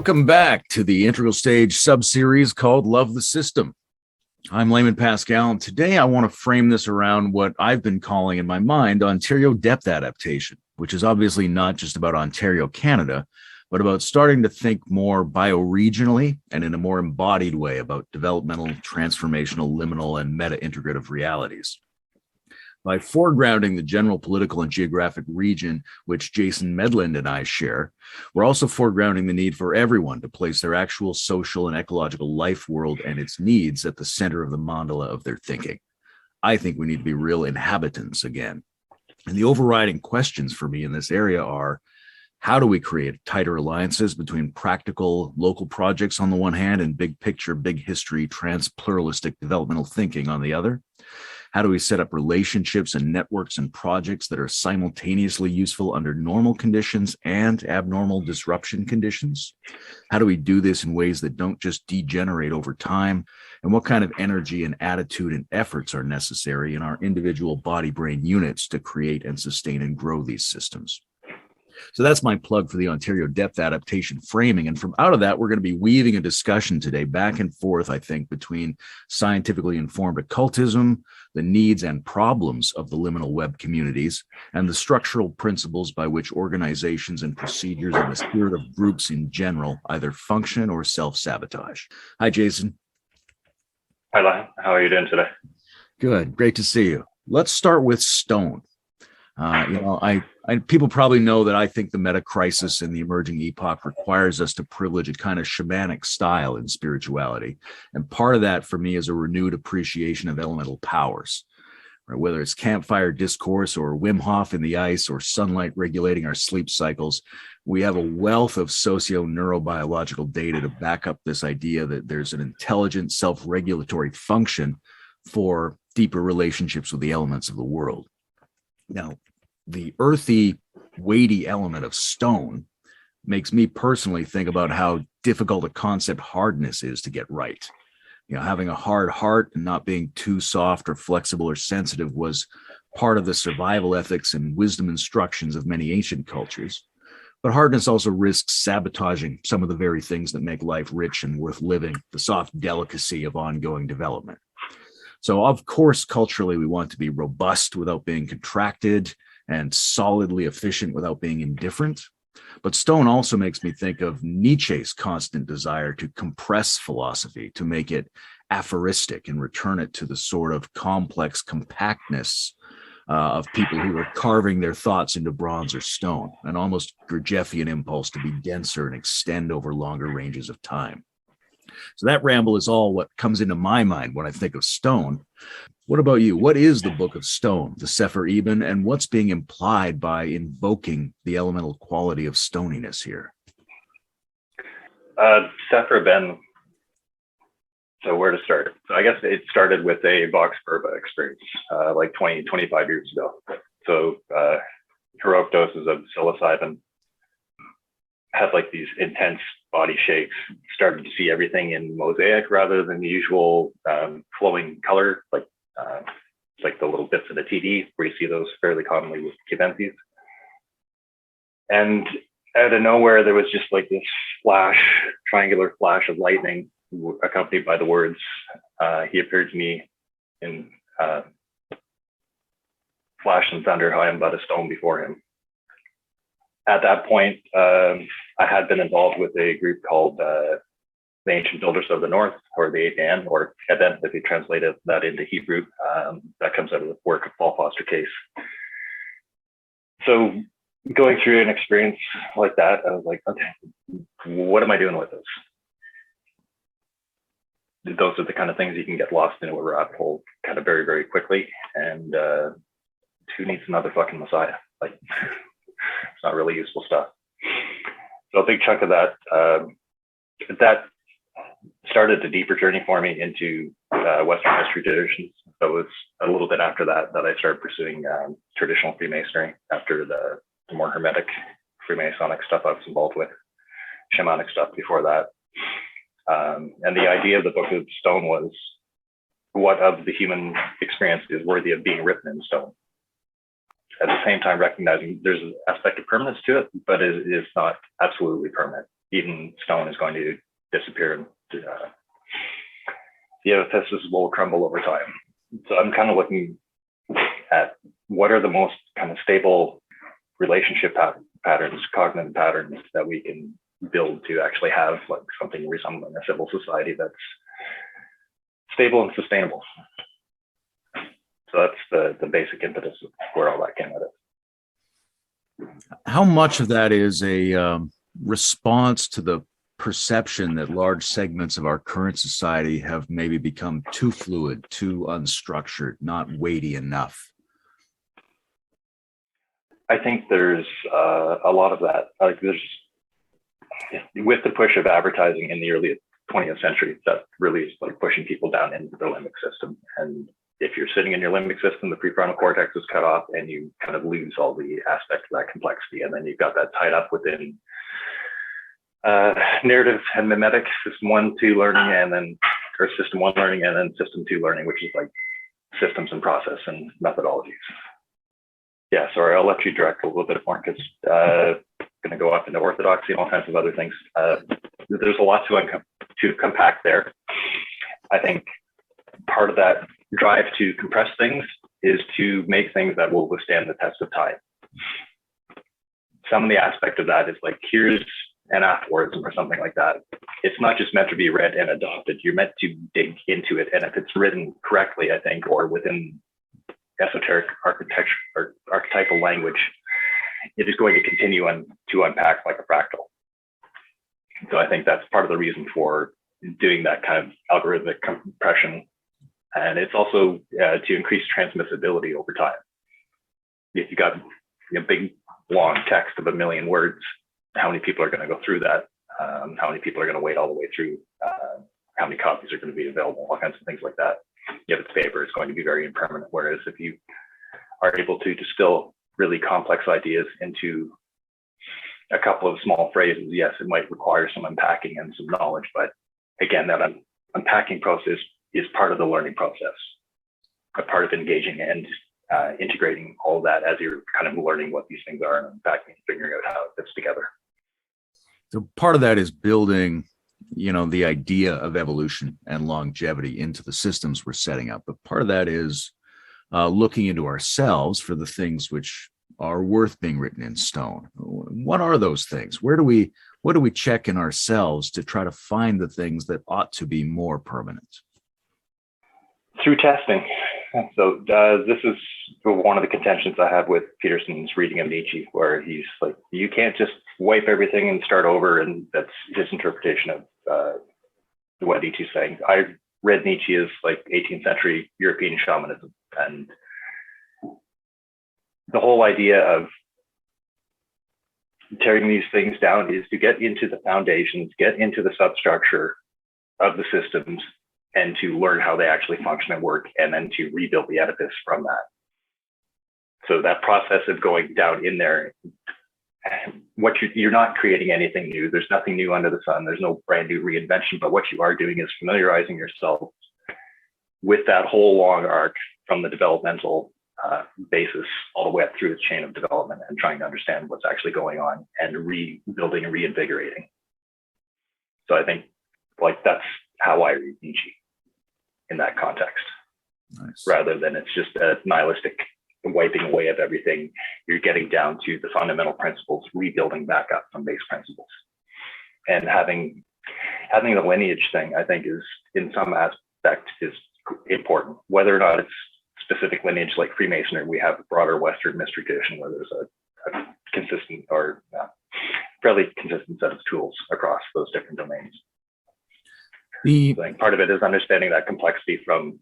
Welcome back to the Integral Stage sub-series called Love the System. I'm Layman Pascal, and today I want to frame this around what I've been calling in my mind Ontario depth adaptation, which is obviously not just about Ontario, Canada, but about starting to think more bioregionally and in a more embodied way about developmental, transformational, liminal, and meta-integrative realities. By foregrounding the general political and geographic region, which Jason Medland and I share, we're also foregrounding the need for everyone to place their actual social and ecological life world and its needs at the center of the mandala of their thinking. I think we need to be real inhabitants again. And the overriding questions for me in this area are, how do we create tighter alliances between practical local projects on the one hand and big picture, big history, trans-pluralistic developmental thinking on the other? How do we set up relationships and networks and projects that are simultaneously useful under normal conditions and abnormal disruption conditions? How do we do this in ways that don't just degenerate over time? And what kind of energy and attitude and efforts are necessary in our individual body-brain units to create and sustain and grow these systems? So that's my plug for the Ontario depth adaptation framing. And from out of that, we're going to be weaving a discussion today back and forth, I think, between scientifically informed occultism, the needs and problems of the liminal web communities, and the structural principles by which organizations and procedures and the spirit of groups in general either function or self-sabotage. Hi, Jason. Hi, Lion. How are you doing today? Good. Great to see you. Let's start with stone. People probably know that I think the meta crisis in the emerging epoch requires us to privilege a kind of shamanic style in spirituality. And part of that for me is a renewed appreciation of elemental powers, right? Whether it's campfire discourse or Wim Hof in the ice or sunlight regulating our sleep cycles, we have a wealth of socio-neurobiological data to back up this idea that there's an intelligent self-regulatory function for deeper relationships with the elements of the world. Now, the earthy, weighty element of stone makes me personally think about how difficult a concept hardness is to get right. Having a hard heart and not being too soft or flexible or sensitive was part of the survival ethics and wisdom instructions of many ancient cultures. But hardness also risks sabotaging some of the very things that make life rich and worth living, the soft delicacy of ongoing development. So, of course, culturally, we want to be robust without being contracted and solidly efficient without being indifferent. But stone also makes me think of Nietzsche's constant desire to compress philosophy, to make it aphoristic and return it to the sort of complex compactness of people who are carving their thoughts into bronze or stone, an almost Gurdjieffian impulse to be denser and extend over longer ranges of time. So that ramble is all what comes into my mind when I think of stone. What about you? What is the Book of Stone, the Sepher Ehben, and what's being implied by invoking the elemental quality of stoniness here? Sepher Ehben. So where to start? So I guess it started with a Vox Verba experience like 20, 25 years ago. So heroic doses of psilocybin had like these intense body shakes, started to see everything in mosaic rather than the usual flowing color, like the little bits of the TD where you see those fairly commonly with Kiventhys. And out of nowhere, there was just like this triangular flash of lightning accompanied by the words, he appeared to me in flash and thunder, I am but a stone before him. At that point, I had been involved with a group called the Ancient Builders of the North, or the APN, or Eben, if you translated that into Hebrew. That comes out of the work of Paul Foster Case. So going through an experience like that, I was like, okay, what am I doing with this? Those are the kind of things you can get lost into a rabbit hole kind of very, very quickly. And who needs another fucking Messiah? Like, it's not really useful stuff. So a big chunk of that, that started a deeper journey for me into Western history traditions. So it was a little bit after that I started pursuing traditional Freemasonry, after the more hermetic Freemasonic stuff I was involved with, shamanic stuff before that. And the idea of the Book of Stone was, what of the human experience is worthy of being written in stone? At the same time, recognizing there's an aspect of permanence to it, but it is not absolutely permanent. even stone is going to disappear. And the edifices will crumble over time. So I'm kind of looking at what are the most kind of stable relationship patterns, cognitive patterns that we can build to actually have like something resembling a civil society that's stable and sustainable. So that's the basic impetus of where all that came out of. How much of that is a response to the perception that large segments of our current society have maybe become too fluid, too unstructured, not weighty enough? I think there's a lot of that. Like there's, with the push of advertising in the early 20th century, that really is like pushing people down into the limbic system. And if you're sitting in your limbic system, the prefrontal cortex is cut off and you kind of lose all the aspects of that complexity. And then you've got that tied up within narrative and mimetic, system 1, 2 learning, and then, or system 1 learning, and then system 2 learning, which is like systems and process and methodologies. Yeah, sorry, I'll let you direct a little bit more because going to go off into orthodoxy and all kinds of other things. There's a lot to compact there. I think part of that drive to compress things is to make things that will withstand the test of time. Some of the aspect of that is like, here's an aphorism or something like that. It's not just meant to be read and adopted. You're meant to dig into it. And if it's written correctly, I think, or within esoteric architecture or archetypal language, it is going to continue to unpack like a fractal. So I think that's part of the reason for doing that kind of algorithmic compression. And it's also to increase transmissibility over time. If you got a big, long text of 1 million words, how many people are going to go through that? How many people are going to wait all the way through? How many copies are going to be available? All kinds of things like that. If it's paper, it's going to be very impermanent. Whereas if you are able to distill really complex ideas into a couple of small phrases, yes, it might require some unpacking and some knowledge. But again, that unpacking process is part of the learning process, a part of engaging and integrating all that as you're kind of learning what these things are and unpacking and figuring out how it fits together. So part of that is building, the idea of evolution and longevity into the systems we're setting up. But part of that is looking into ourselves for the things which are worth being written in stone. What are those things? What do we check in ourselves to try to find the things that ought to be more permanent? Through testing. So this is one of the contentions I have with Peterson's reading of Nietzsche, where he's like, you can't just wipe everything and start over. And that's his interpretation of what Nietzsche's saying. I read Nietzsche as like 18th century European shamanism. And the whole idea of tearing these things down is to get into the foundations, get into the substructure of the systems, and to learn how they actually function and work, and then to rebuild the edifice from that. So that process of going down in there, you're not creating anything new. There's nothing new under the sun. There's no brand new reinvention, but what you are doing is familiarizing yourself with that whole long arc from the developmental basis all the way up through the chain of development and trying to understand what's actually going on and rebuilding and reinvigorating. So I think like that's how I read Nietzsche in that context. Nice. Rather rather than it's just a nihilistic wiping away of everything. You're getting down to the fundamental principles, rebuilding back up from base principles. And having the lineage thing, I think, is in some aspect is important. Whether or not it's specific lineage like Freemasonry, we have a broader Western mystery tradition where there's a consistent or fairly consistent set of tools across those different domains. I think part of it is understanding that complexity from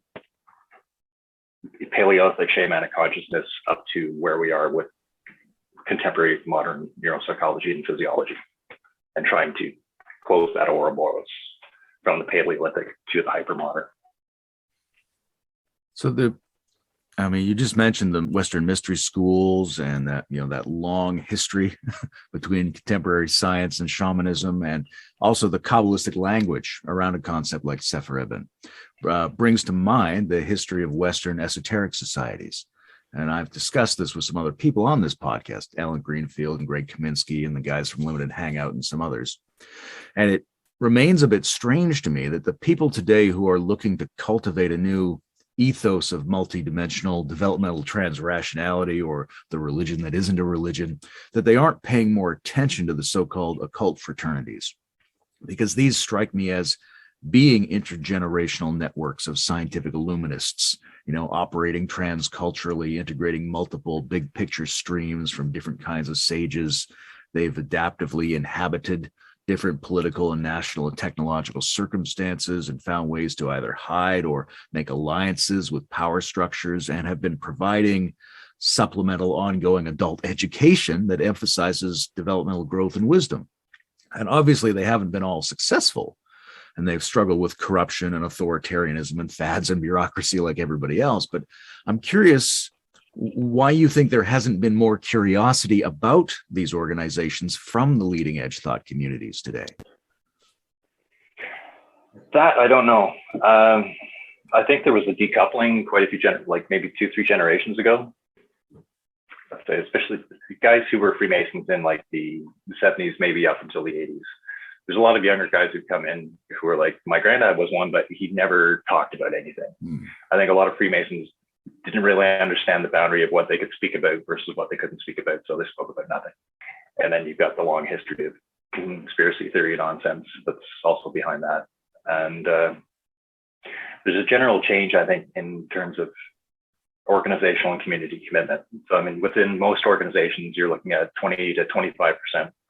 Paleolithic shamanic consciousness up to where we are with contemporary modern neuropsychology and physiology, and trying to close that Ouroboros from the Paleolithic to the hypermodern. So you just mentioned the Western mystery schools and that, that long history between contemporary science and shamanism, and also the Kabbalistic language around a concept like Sepher Ehben brings to mind the history of Western esoteric societies. And I've discussed this with some other people on this podcast, Alan Greenfield and Greg Kaminsky and the guys from Limited Hangout and some others. And it remains a bit strange to me that the people today who are looking to cultivate a new ethos of multidimensional developmental transrationality, or the religion that isn't a religion, that they aren't paying more attention to the so-called occult fraternities, because these strike me as being intergenerational networks of scientific illuminists, operating transculturally, integrating multiple big picture streams from different kinds of sages. They've adaptively inhabited different political and national and technological circumstances and found ways to either hide or make alliances with power structures, and have been providing supplemental ongoing adult education that emphasizes developmental growth and wisdom. And obviously they haven't been all successful, and they've struggled with corruption and authoritarianism and fads and bureaucracy like everybody else. But I'm curious why you think there hasn't been more curiosity about these organizations from the leading edge thought communities today. That I don't know. I think there was a decoupling quite a few, like maybe 2-3 generations ago. Especially guys who were Freemasons in like the 70s, maybe up until the 80s. There's a lot of younger guys who come in who are like, my granddad was one, but he never talked about anything. I think a lot of Freemasons didn't really understand the boundary of what they could speak about versus what they couldn't speak about, so they spoke about nothing. And then you've got the long history of conspiracy theory nonsense that's also behind that. And there's a general change, I think, in terms of organizational and community commitment. So, I mean, within most organizations, you're looking at 20 to 25%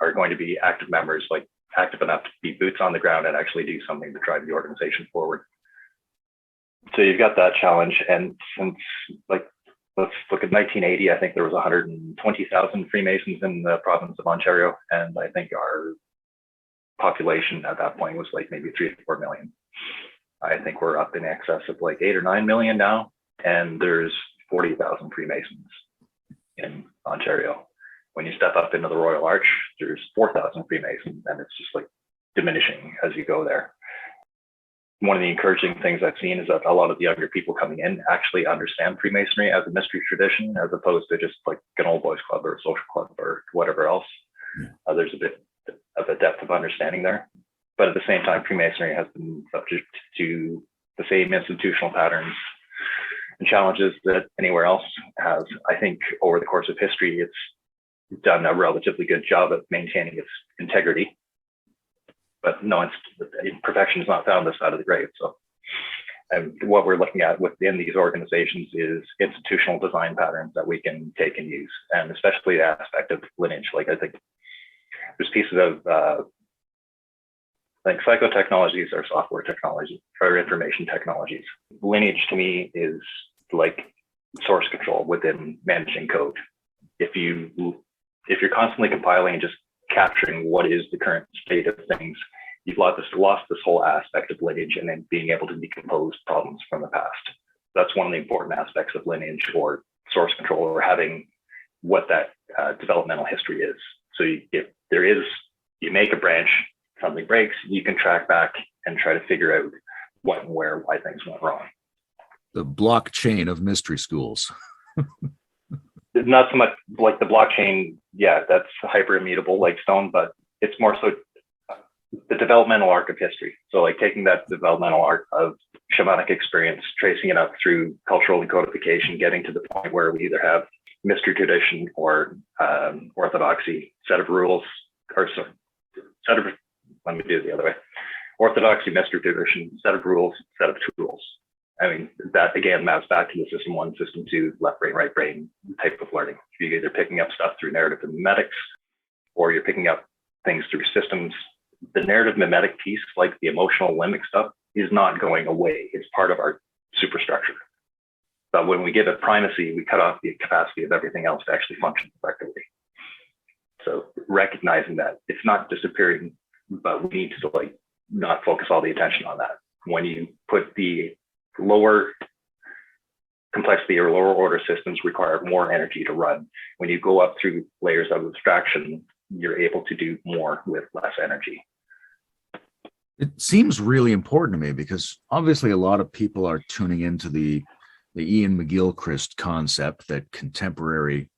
are going to be active members, like active enough to be boots on the ground and actually do something to drive the organization forward. So you've got that challenge. And since, like, let's look at 1980, I think there was 120,000 Freemasons in the province of Ontario. And I think our population at that point was like maybe 3 to 4 million. I think we're up in excess of like 8 or 9 million now. And there's 40,000 Freemasons in Ontario. When you step up into the Royal Arch, there's 4,000 Freemasons, and it's just like diminishing as you go there. One of the encouraging things I've seen is that a lot of the younger people coming in actually understand Freemasonry as a mystery tradition, as opposed to just like an old boys club or a social club or whatever else. There's a bit of a depth of understanding there. But at the same time, Freemasonry has been subject to the same institutional patterns and challenges that anywhere else has. I think over the course of history, it's done a relatively good job of maintaining its integrity. But no, perfection is not found this side of the grave. So, and what we're looking at within these organizations is institutional design patterns that we can take and use, and especially the aspect of lineage. Like, I think there's pieces of like psychotechnologies or software technology or information technologies. Lineage to me is like source control within managing code. If you're constantly compiling and just capturing what is the current state of things, you've lost this whole aspect of lineage and then being able to decompose problems from the past. That's one of the important aspects of lineage or source control, or having what that developmental history is. So if there is, you make a branch, something breaks, you can track back and try to figure out what and where, why things went wrong. The blockchain of mystery schools. Not so much like the blockchain, yeah, that's hyper immutable like stone, but it's more so the developmental arc of history. So like taking that developmental arc of shamanic experience, tracing it up through cultural decodification, getting to the point where we either have mystery tradition or orthodoxy, set of rules, or sorry, let me do it the other way. Orthodoxy, mystery tradition, set of rules, set of tools. I mean, that again maps back to the system 1, system 2, left brain, right brain type of learning. You're either picking up stuff through narrative and mimetics, or you're picking up things through systems. The narrative mimetic piece, like the emotional limbic stuff, is not going away. It's part of our superstructure. But when we give it primacy, we cut off the capacity of everything else to actually function effectively. So recognizing that it's not disappearing, but we need to like not focus all the attention on that. When you put the lower complexity or lower order systems require more energy to run. When you go up through layers of abstraction, you're able to do more with less energy. It seems really important to me because obviously a lot of people are tuning into the the Ian McGilchrist concept that contemporary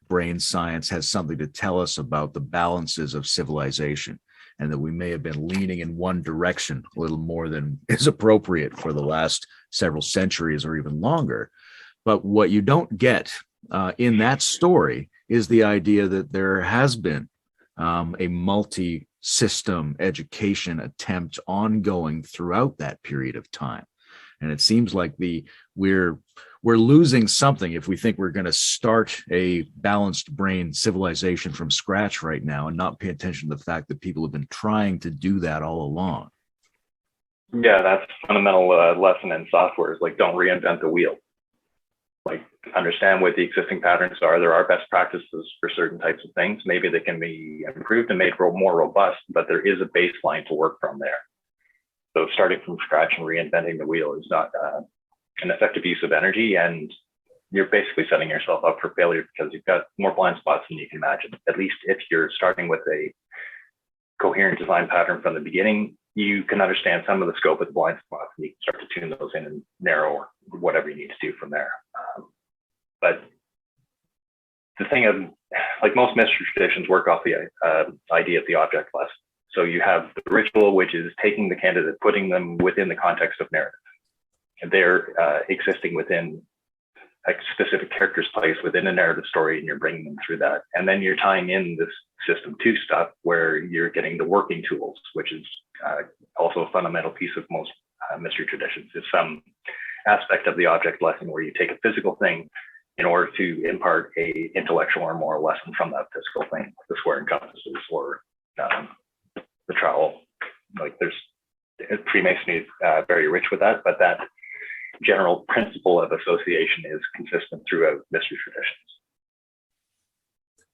brain science has something to tell us about the balances of civilization, and that we may have been leaning in one direction a little more than is appropriate for the last several centuries or even longer. But what you don't get in that story is the idea that there has been a multi-system education attempt ongoing throughout that period of time. And it seems like we're losing something if we think we're going to start a balanced brain civilization from scratch right now and not pay attention to the fact that people have been trying to do that all along. Yeah, that's a fundamental lesson in software is like, don't reinvent the wheel. Like, understand what the existing patterns are. There are best practices for certain types of things. Maybe they can be improved and made more robust, but there is a baseline to work from there. So starting from scratch and reinventing the wheel is not an effective use of energy, and you're basically setting yourself up for failure because you've got more blind spots than you can imagine. At least if you're starting with a coherent design pattern from the beginning, you can understand some of the scope of the blind spots, and you can start to tune those in and narrow whatever you need to do from there. But the thing of, like, most mystery traditions work off the idea of the object lesson. So you have the ritual, which is taking the candidate, putting them within the context of narrative. And they're existing within a specific character's place within a narrative story, and you're bringing them through that. And then you're tying in this system 2 stuff where you're getting the working tools, which is also a fundamental piece of most mystery traditions, is some aspect of the object lesson where you take a physical thing in order to impart a intellectual or moral lesson from that physical thing, the square and compasses, or the trowel. Like, there's Freemasonry is very rich with that, but that general principle of association is consistent throughout mystery traditions.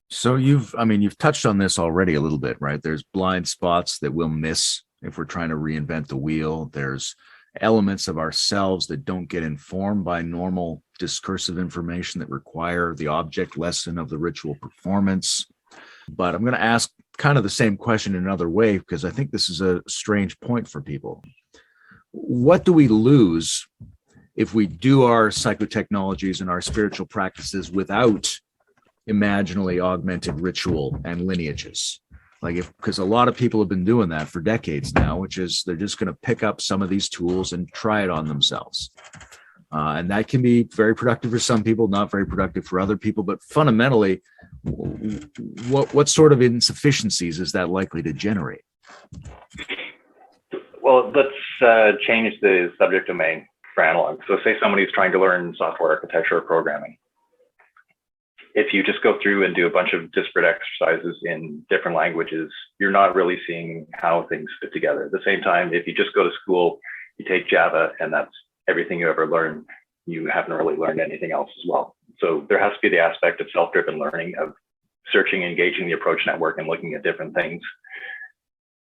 So you've touched on this already a little bit, right? There's blind spots that we'll miss if we're trying to reinvent the wheel. There's elements of ourselves that don't get informed by normal discursive information that require the object lesson of the ritual performance. But I'm going to ask kind of the same question in another way, because I think this is a strange point for people. What do we lose if we do our psychotechnologies and our spiritual practices without imaginally augmented ritual and lineages? Because a lot of people have been doing that for decades now, which is they're just going to pick up some of these tools and try it on themselves. And that can be very productive for some people, not very productive for other people. But fundamentally, what sort of insufficiencies is that likely to generate? Well, let's change the subject domain for analog. So say somebody's trying to learn software architecture or programming. If you just go through and do a bunch of disparate exercises in different languages, you're not really seeing how things fit together. At the same time, if you just go to school, you take Java, and that's everything you ever learn, you haven't really learned anything else as well. So there has to be the aspect of self-driven learning, of searching, engaging the approach network, and looking at different things.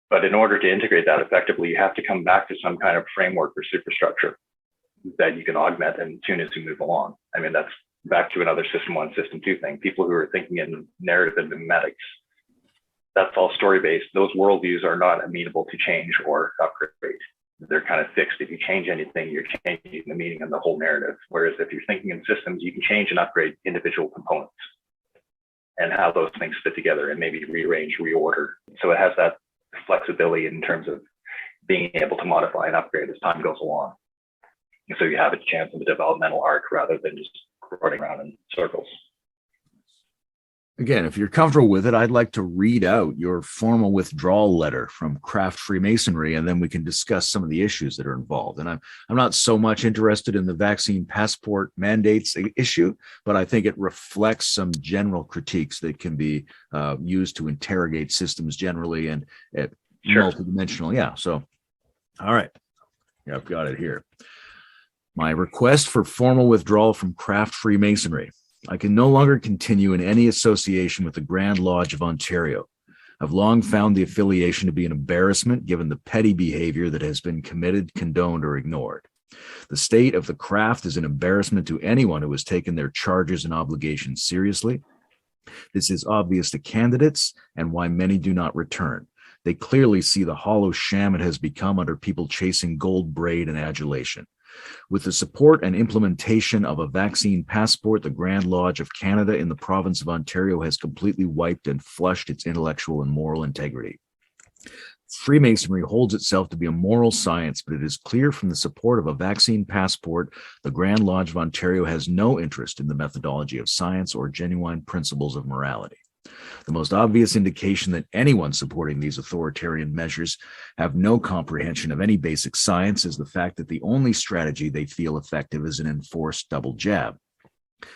But in order to integrate that effectively, you have to come back to some kind of framework or superstructure that you can augment and tune as you move along. I mean, that's back to another system 1, system 2 thing. People who are thinking in narrative and memetics, that's all story-based. Those worldviews are not amenable to change or upgrade. They're kind of fixed. If you change anything, you're changing the meaning of the whole narrative. Whereas if you're thinking in systems, you can change and upgrade individual components and how those things fit together and maybe rearrange, reorder. So it has that flexibility in terms of being able to modify and upgrade as time goes along. And so you have a chance of a developmental arc rather than just running around in circles. Again, if you're comfortable with it, I'd like to read out your formal withdrawal letter from Craft Freemasonry, and then we can discuss some of the issues that are involved. And I'm not so much interested in the vaccine passport mandates issue, but I think it reflects some general critiques that can be used to interrogate systems generally and at multidimensional. Yeah. So, all right. Yeah, I've got it here. My request for formal withdrawal from Craft Freemasonry. I can no longer continue in any association with the Grand Lodge of Ontario. I've long found the affiliation to be an embarrassment given the petty behavior that has been committed, condoned, or ignored. The state of the craft is an embarrassment to anyone who has taken their charges and obligations seriously. This is obvious to candidates and why many do not return. They clearly see the hollow sham it has become under people chasing gold braid and adulation. With the support and implementation of a vaccine passport, the Grand Lodge of Canada in the province of Ontario has completely wiped and flushed its intellectual and moral integrity. Freemasonry holds itself to be a moral science, but it is clear from the support of a vaccine passport, the Grand Lodge of Ontario has no interest in the methodology of science or genuine principles of morality. The most obvious indication that anyone supporting these authoritarian measures have no comprehension of any basic science is the fact that the only strategy they feel effective is an enforced double jab.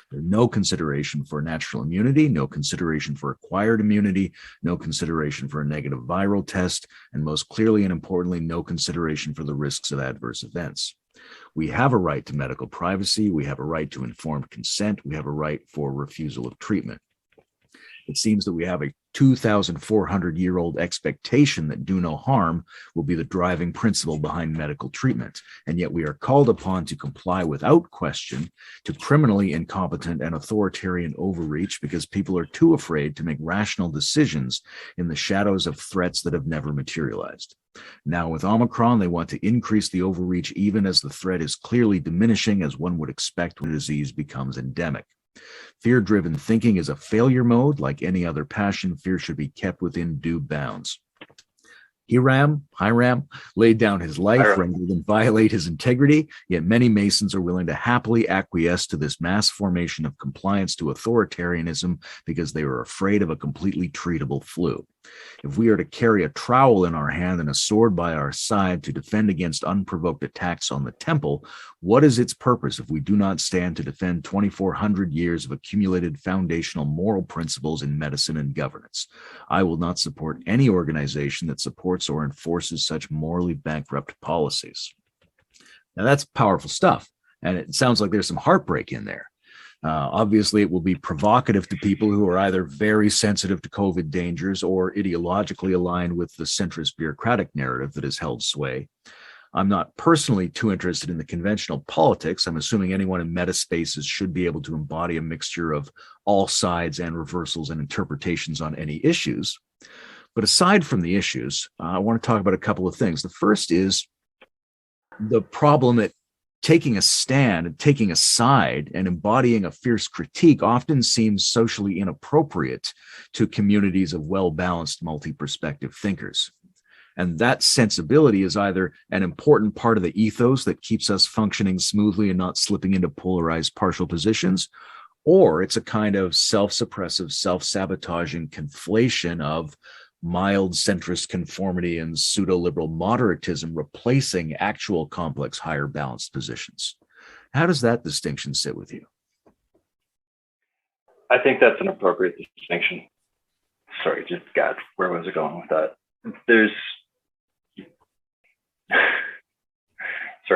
There's no consideration for natural immunity, no consideration for acquired immunity, no consideration for a negative viral test, and most clearly and importantly, no consideration for the risks of adverse events. We have a right to medical privacy, we have a right to informed consent, we have a right for refusal of treatment. It seems that we have a 2,400-year-old expectation that do no harm will be the driving principle behind medical treatment, and yet we are called upon to comply without question to criminally incompetent and authoritarian overreach because people are too afraid to make rational decisions in the shadows of threats that have never materialized. Now with Omicron, they want to increase the overreach even as the threat is clearly diminishing, as one would expect when a disease becomes endemic. Fear-driven thinking is a failure mode. Like any other passion, fear should be kept within due bounds. Hiram laid down his life rather than violate his integrity, yet many Masons are willing to happily acquiesce to this mass formation of compliance to authoritarianism because they are afraid of a completely treatable flu. If we are to carry a trowel in our hand and a sword by our side to defend against unprovoked attacks on the temple, what is its purpose if we do not stand to defend 2,400 years of accumulated foundational moral principles in medicine and governance? I will not support any organization that supports or enforces such morally bankrupt policies. Now that's powerful stuff, and it sounds like there's some heartbreak in there. Obviously, it will be provocative to people who are either very sensitive to COVID dangers or ideologically aligned with the centrist bureaucratic narrative that has held sway. I'm not personally too interested in the conventional politics. I'm assuming anyone in meta spaces should be able to embody a mixture of all sides and reversals and interpretations on any issues. But aside from the issues, I want to talk about a couple of things. The first is the problem that taking a stand and taking a side and embodying a fierce critique often seems socially inappropriate to communities of well-balanced, multi-perspective thinkers. And that sensibility is either an important part of the ethos that keeps us functioning smoothly and not slipping into polarized partial positions, or it's a kind of self-suppressive, self-sabotaging conflation of mild centrist conformity and pseudo-liberal moderatism replacing actual complex, higher balanced positions. How does that distinction sit with you? I think that's an appropriate distinction. Sorry, just God, where was it going with that?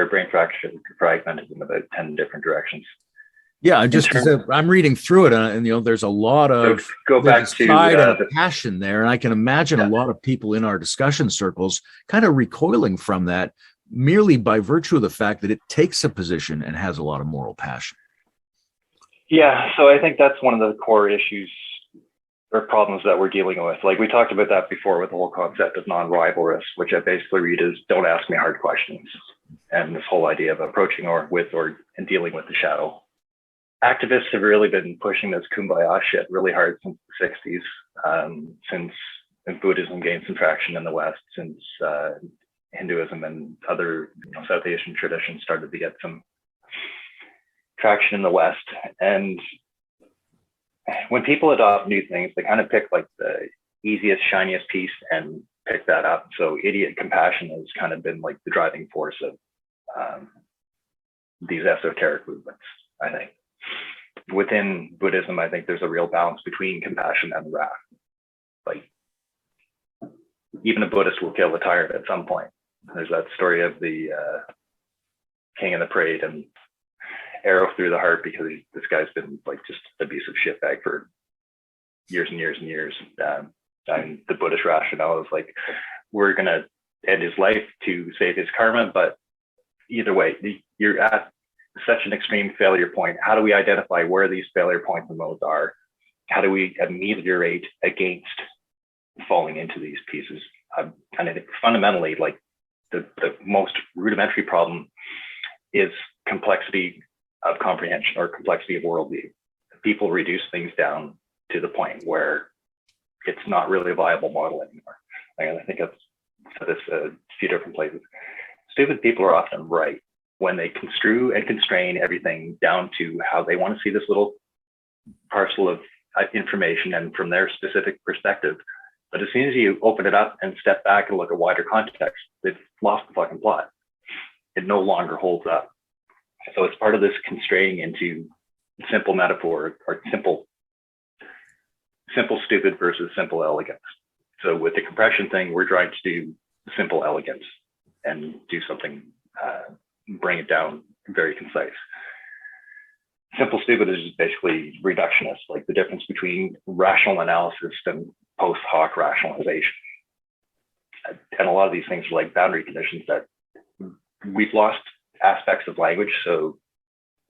Brain fragmented in about 10 different directions. Yeah, I'm reading through it, and there's a lot of pride and a passion there, and I can imagine a lot of people in our discussion circles kind of recoiling from that merely by virtue of the fact that it takes a position and has a lot of moral passion. Yeah, so I think that's one of the core issues or problems that we're dealing with. Like we talked about that before with the whole concept of non-rivalrous, which I basically read as don't ask me hard questions, and this whole idea of approaching and dealing with the shadow. Activists have really been pushing this kumbaya shit really hard since the 60s, since Buddhism gained some traction in the West, since Hinduism and other South Asian traditions started to get some traction in the West. And when people adopt new things, they kind of pick like the easiest, shiniest piece and pick that up. So idiot compassion has kind of been like the driving force of these esoteric movements, I think. Within Buddhism, I think there's a real balance between compassion and wrath. Like, even a Buddhist will kill a tyrant at some point. There's that story of the king of the parade and arrow through the heart because this guy's been like just abusive shitbag for years and years and years. And the Buddhist rationale is like, we're going to end his life to save his karma, but either way, you're at such an extreme failure point. How do we identify where these failure points and modes are? How do we ameliorate against falling into these pieces? And I think fundamentally, like the most rudimentary problem is complexity of comprehension or complexity of worldview. People reduce things down to the point where it's not really a viable model anymore. And I think I've said this a few different places. Stupid people are often right when they construe and constrain everything down to how they want to see this little parcel of information and from their specific perspective. But as soon as you open it up and step back and look at wider context, they've lost the fucking plot. It no longer holds up. So it's part of this constraining into simple metaphor or simple stupid versus simple elegance. So with the compression thing, we're trying to do simple elegance and do something, bring it down very concise. Simple stupid is basically reductionist, like the difference between rational analysis and post hoc rationalization. And a lot of these things are like boundary conditions that we've lost aspects of language. So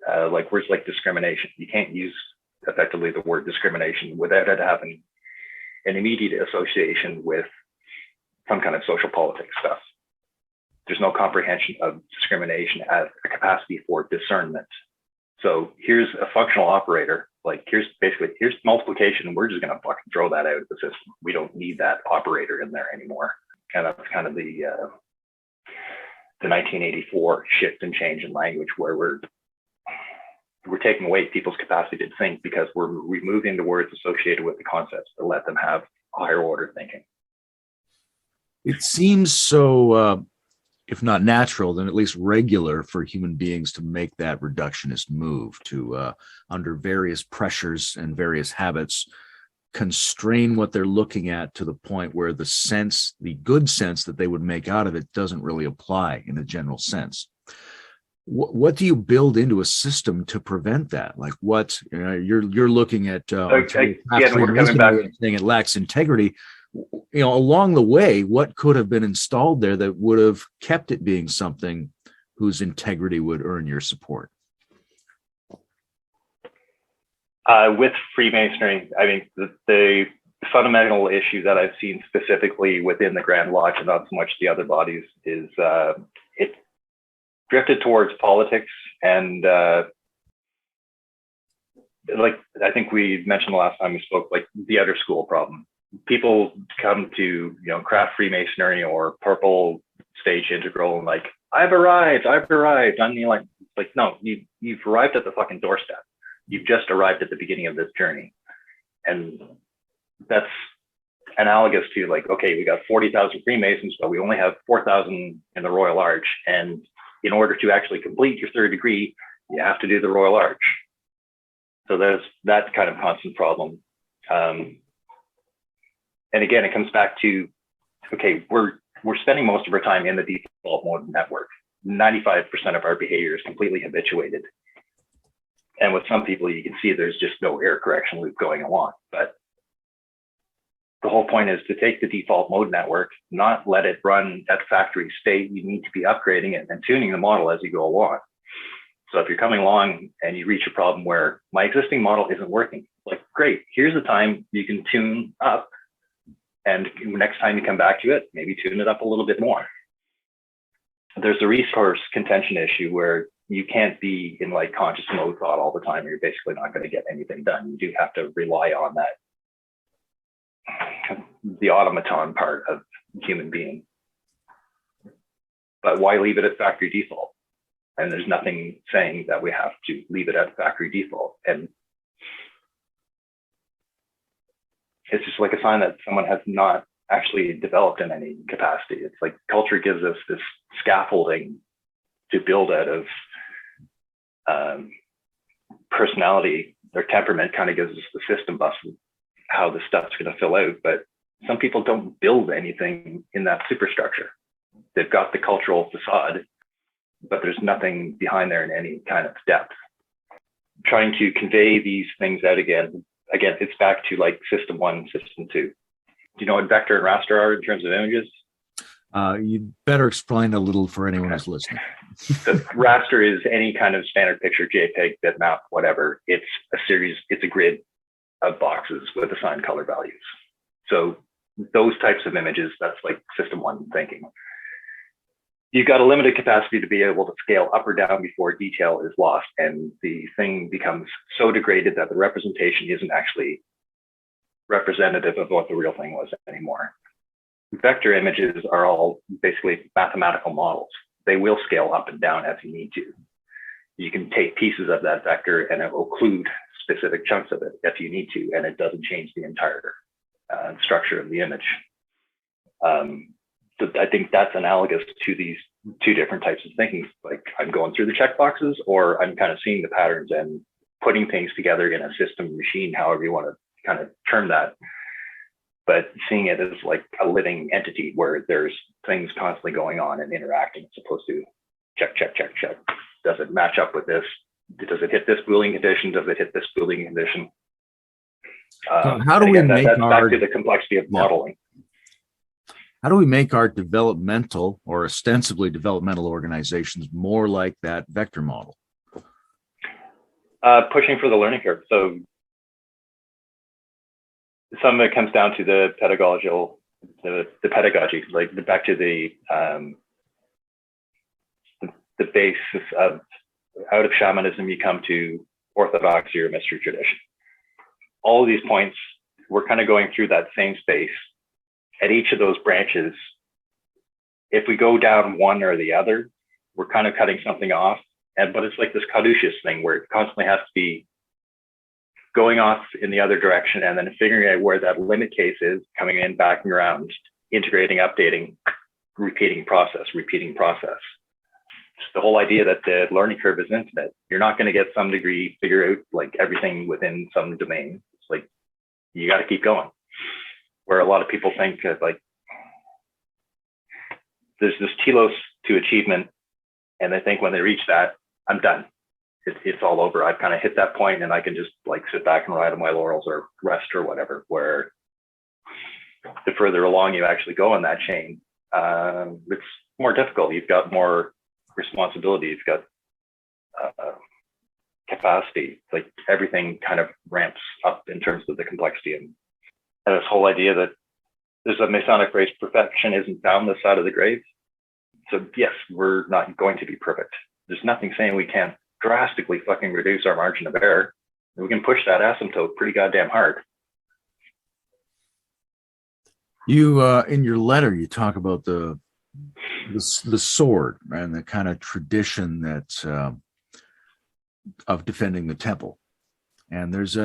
like words like discrimination, you can't use effectively the word discrimination without it having an immediate association with some kind of social politics stuff. There's no comprehension of discrimination as a capacity for discernment. So here's a functional operator, like here's multiplication, and we're just gonna fucking throw that out of the system. We don't need that operator in there anymore. And that's kind of the 1984 shift and change in language, where we're taking away people's capacity to think because we're removing the words associated with the concepts to let them have higher order thinking. It seems so, if not natural, then at least regular for human beings to make that reductionist move to, under various pressures and various habits, constrain what they're looking at to the point where the good sense that they would make out of it doesn't really apply in a general sense. What do you build into a system to prevent that? Like you're looking at saying it lacks integrity. Along the way, what could have been installed there that would have kept it being something whose integrity would earn your support? With Freemasonry, I mean, the fundamental issue that I've seen specifically within the Grand Lodge and not so much the other bodies is it drifted towards politics and like I think we mentioned the last time we spoke, like the outer school problem. People come to craft Freemasonry or purple stage integral and like I've arrived. I mean, like no, you've arrived at the fucking doorstep. You've just arrived at the beginning of this journey, and that's analogous to like, okay, we got 40,000 Freemasons, but we only have 4,000 in the Royal Arch, and in order to actually complete your third degree, you have to do the Royal Arch. So there's that kind of constant problem. And again, it comes back to, okay, we're spending most of our time in the default mode network. 95% of our behavior is completely habituated. And with some people, you can see there's just no error correction loop going along. But the whole point is to take the default mode network, not let it run at factory state. You need to be upgrading it and tuning the model as you go along. So if you're coming along and you reach a problem where my existing model isn't working, like, great, here's the time you can tune up. And next time you come back to it, maybe tune it up a little bit more. There's a resource contention issue where you can't be in like conscious mode thought all the time, or you're basically not going to get anything done. You do have to rely on that, the automaton part of human being. But why leave it at factory default? And there's nothing saying that we have to leave it at factory default. And it's just like a sign that someone has not actually developed in any capacity. It's like culture gives us this scaffolding to build out of. Personality or temperament kind of gives us the system bus of how the stuff's going to fill out. But some people don't build anything in that superstructure. They've got the cultural facade, but there's nothing behind there in any kind of depth. Trying to convey these things out again, it's back to like system 1, system 2. Do you know what vector and raster are in terms of images? You'd better explain a little for anyone who's listening. The raster is any kind of standard picture, JPEG, bitmap, whatever. It's a grid of boxes with assigned color values. So those types of images, that's like system 1 thinking. you've got a limited capacity to be able to scale up or down before detail is lost, and the thing becomes so degraded that the representation isn't actually representative of what the real thing was anymore. Vector images are all basically mathematical models. They will scale up and down as you need to. You can take pieces of that vector and it will occlude specific chunks of it if you need to, and it doesn't change the entire structure of the image. So I think that's analogous to these two different types of thinking. Like, I'm going through the checkboxes, or I'm kind of seeing the patterns and putting things together in a system machine, however you want to kind of term that. But seeing it as like a living entity where there's things constantly going on and interacting, as opposed to check, check, check, check. Does it match up with this? Does it hit this Boolean condition? Does it hit this Boolean condition? So how do we make that's back to the complexity of modeling. How do we make our developmental or ostensibly developmental organizations more like that vector model? Pushing for the learning curve. So some of it comes down to the pedagogy, like back to the basis of out of shamanism, you come to orthodoxy or mystery tradition. All of these points, we're kind of going through that same space. At each of those branches, if we go down one or the other, we're kind of cutting something off. But it's like this caduceus thing where it constantly has to be going off in the other direction and then figuring out where that limit case is, coming in, backing around, integrating, updating, repeating process. It's the whole idea that the learning curve is infinite. You're not going to get some degree, figure out like everything within some domain. It's like, you got to keep going. Where a lot of people think that like there's this telos to achievement, and they think when they reach that, I'm done. It's all over. I've kind of hit that point and I can just like sit back and ride on my laurels or rest or whatever. Where the further along you actually go in that chain, it's more difficult. You've got more responsibility. You've got capacity. Like everything kind of ramps up in terms of the complexity, and this whole idea that there's a Masonic phrase, perfection isn't found this side of the grave. So yes, we're not going to be perfect. There's nothing saying we can't drastically fucking reduce our margin of error. We can push that asymptote pretty goddamn hard. You, in your letter, you talk about the sword and the kind of tradition that of defending the temple. And there's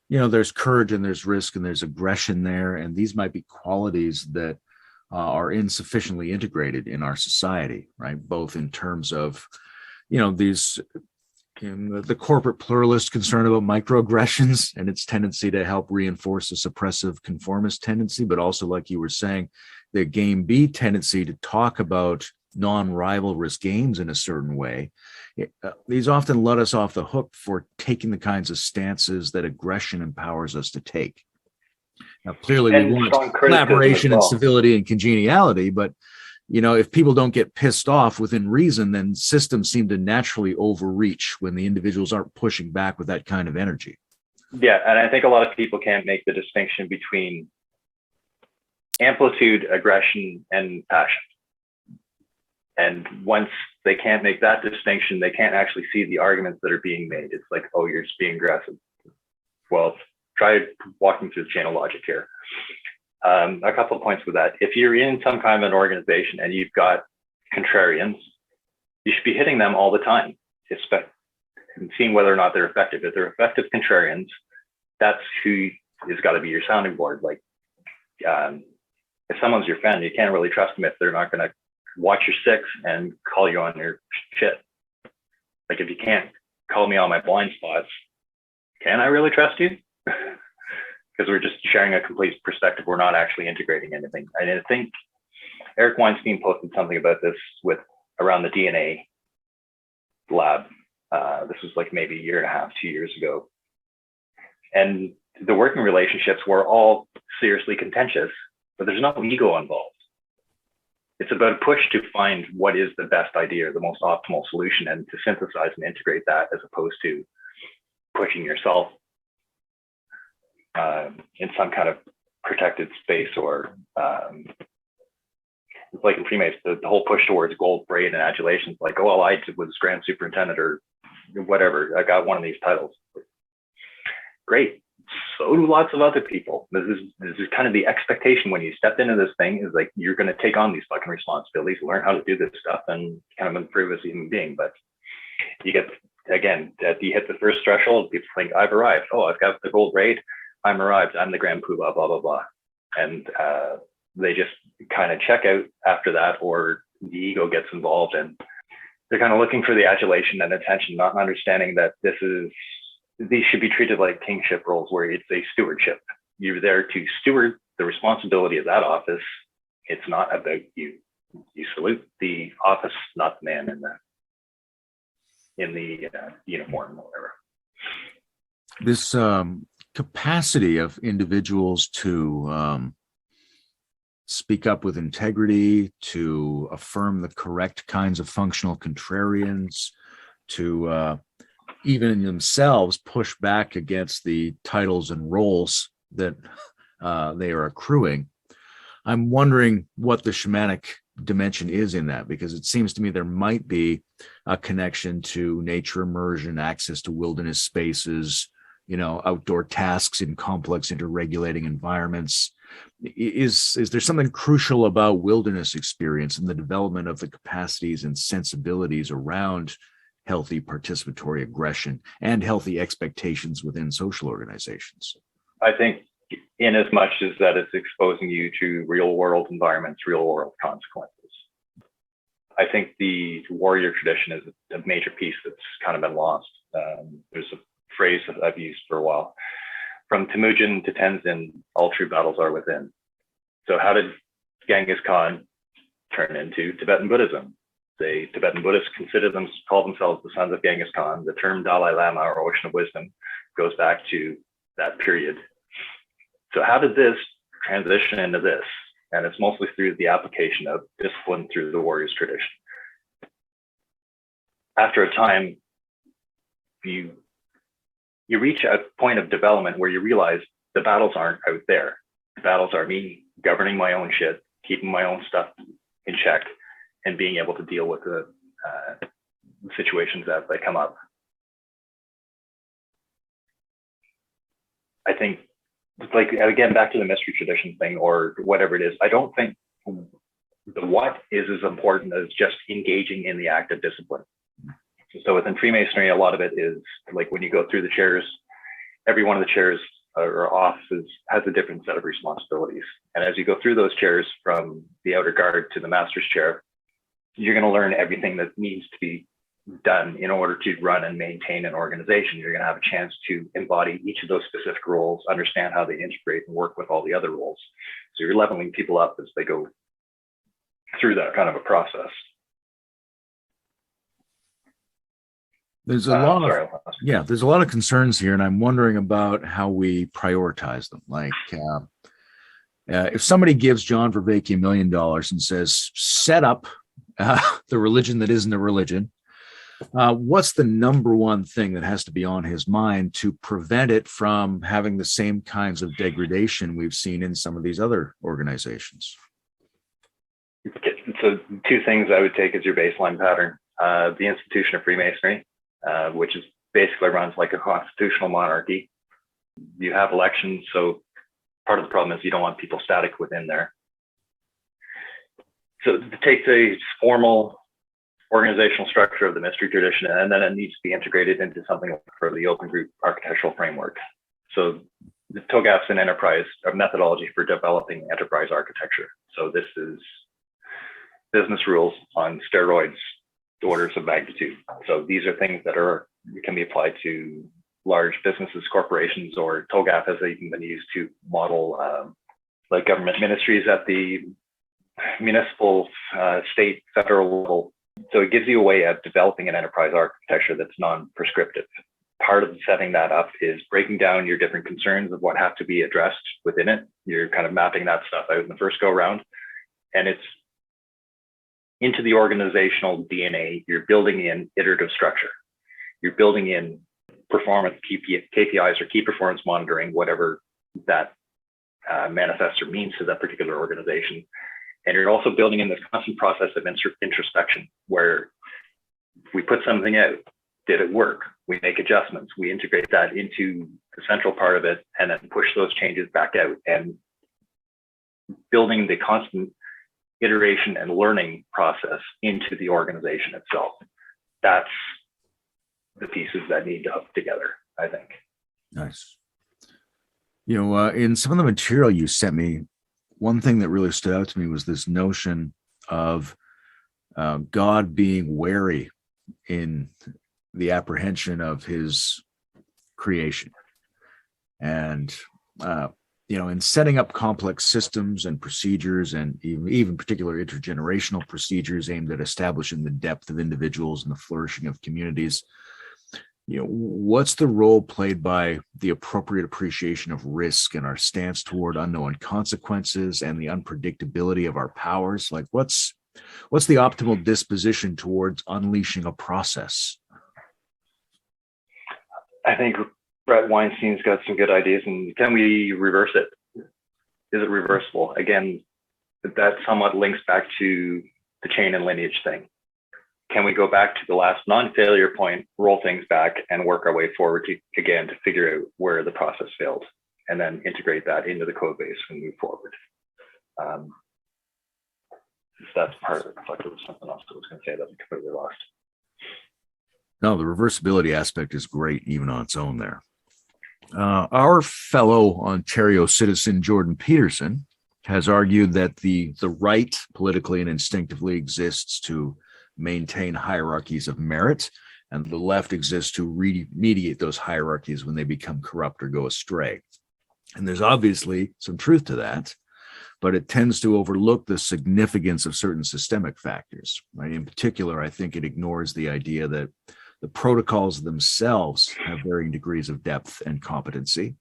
there's courage and there's risk and there's aggression there. And these might be qualities that are insufficiently integrated in our society, right? Both in terms of, these, the corporate pluralist concern about microaggressions and its tendency to help reinforce a suppressive conformist tendency, but also, like you were saying, the game B tendency to talk about non-rivalrous games in a certain way. These often let us off the hook for taking the kinds of stances that aggression empowers us to take. Now, clearly, we want collaboration and civility and congeniality, but if people don't get pissed off within reason, then systems seem to naturally overreach when the individuals aren't pushing back with that kind of energy. Yeah, and I think a lot of people can't make the distinction between amplitude, aggression, and passion. And once they can't make that distinction, they can't actually see the arguments that are being made. It's like, oh, you're just being aggressive. Well, try walking through the chain of logic here. A couple of points with that. If you're in some kind of an organization and you've got contrarians, you should be hitting them all the time, and seeing whether or not they're effective. If they're effective contrarians, that's who has got to be your sounding board. Like, if someone's your friend, you can't really trust them if they're not going to watch your six and call you on your shit. Like, if you can't call me on my blind spots, can I really trust you? Because we're just sharing a complete perspective. We're not actually integrating anything. And I think Eric Weinstein posted something about this around the DNA lab. This was like maybe a year and a half, 2 years ago. And the working relationships were all seriously contentious, but there's no ego involved. It's about a push to find what is the best idea, or the most optimal solution, and to synthesize and integrate that, as opposed to pushing yourself in some kind of protected space or It's like in Freemasonry, the whole push towards gold braid and adulation. It's like, oh, well, I was grand superintendent or whatever. I got one of these titles. Great. So do lots of other people. This is kind of the expectation when you step into this thing, is like, you're going to take on these fucking responsibilities, learn how to do this stuff, and kind of improve as a human being. But you get, again, you hit the first threshold, people think, I've arrived. Oh, I've got the gold braid. I'm arrived. I'm the grand poobah, blah, blah, blah. And they just kind of check out after that, or the ego gets involved, and they're kind of looking for the adulation and attention, not understanding that these should be treated like kingship roles, where it's a stewardship. You're there to steward the responsibility of that office. It's not about you. You salute the office, not the man in the uniform or whatever. This capacity of individuals to speak up with integrity, to affirm the correct kinds of functional contrarians, to even in themselves push back against the titles and roles that they are accruing. I'm wondering what the shamanic dimension is in that, because it seems to me there might be a connection to nature immersion, access to wilderness spaces, outdoor tasks in complex interregulating environments. Is there something crucial about wilderness experience and the development of the capacities and sensibilities around healthy participatory aggression and healthy expectations within social organizations? I think in as much as that it's exposing you to real world environments, real world consequences. I think the warrior tradition is a major piece that's kind of been lost. There's a phrase that I've used for a while. From Temugin to Tenzin, all true battles are within. So how did Genghis Khan turn into Tibetan Buddhism? The Tibetan Buddhists call themselves the sons of Genghis Khan. The term Dalai Lama, or Ocean of Wisdom, goes back to that period. So how did this transition into this? And it's mostly through the application of discipline through the warrior's tradition. After a time, you reach a point of development where you realize the battles aren't out there. The battles are me governing my own shit, keeping my own stuff in check, and being able to deal with the situations as they come up. I think, like, again, back to the mystery tradition thing or whatever it is, I don't think the what is as important as just engaging in the act of discipline. So within Freemasonry, a lot of it is like when you go through the chairs, every one of the chairs or offices has a different set of responsibilities. And as you go through those chairs, from the outer guard to the master's chair, you're going to learn everything that needs to be done in order to run and maintain an organization. You're going to have a chance to embody each of those specific roles, understand how they integrate and work with all the other roles. So you're leveling people up as they go through that kind of a process. There's a lot of concerns here, and I'm wondering about how we prioritize them. Like, if somebody gives John Vervaeke $1 million and says, set up the religion that isn't a religion, what's the number one thing that has to be on his mind to prevent it from having the same kinds of degradation we've seen in some of these other organizations? So 2 things I would take as your baseline pattern. The institution of Freemasonry, which is basically runs like a constitutional monarchy. You have elections, so part of the problem is you don't want people static within there. So it takes a formal organizational structure of the mystery tradition, and then it needs to be integrated into something for the open group architectural framework. So the TOGAF's an enterprise, a methodology for developing enterprise architecture. So this is business rules on steroids, orders of magnitude. So these are things that can be applied to large businesses, corporations, or TOGAF has even been used to model like government ministries at the municipal, state, federal level. So it gives you a way of developing an enterprise architecture that's non-prescriptive. Part of setting that up is breaking down your different concerns of what have to be addressed within it. You're kind of mapping that stuff out in the first go round, and it's into the organizational DNA. You're building in iterative structure. You're building in performance KPIs or key performance monitoring, whatever that manifests or means to that particular organization. And you're also building in this constant process of introspection, where we put something out, did it work? We make adjustments, we integrate that into the central part of it, and then push those changes back out, and building the constant iteration and learning process into the organization itself. That's the pieces that need to hook together, I think. Nice. In some of the material you sent me, one thing that really stood out to me was this notion of God being wary in the apprehension of his creation. And, in setting up complex systems and procedures, and even particular intergenerational procedures aimed at establishing the depth of individuals and the flourishing of communities, what's the role played by the appropriate appreciation of risk and our stance toward unknown consequences and the unpredictability of our powers? Like, what's the optimal disposition towards unleashing a process? I think Brett Weinstein's got some good ideas. And can we reverse it? Is it reversible? Again, that somewhat links back to the chain and lineage thing. Can we go back to the last non-failure point, roll things back, and work our way forward to figure out where the process failed, and then integrate that into the code base and move forward? That's part of it. I thought there was something else I was going to say that I completely lost. No, the reversibility aspect is great, even on its own there. Our fellow Ontario citizen, Jordan Peterson, has argued that the right politically and instinctively exists to maintain hierarchies of merit, and the left exists to remediate those hierarchies when they become corrupt or go astray. And there's obviously some truth to that, but it tends to overlook the significance of certain systemic factors. Right? In particular, I think it ignores the idea that the protocols themselves have varying degrees of depth and competency.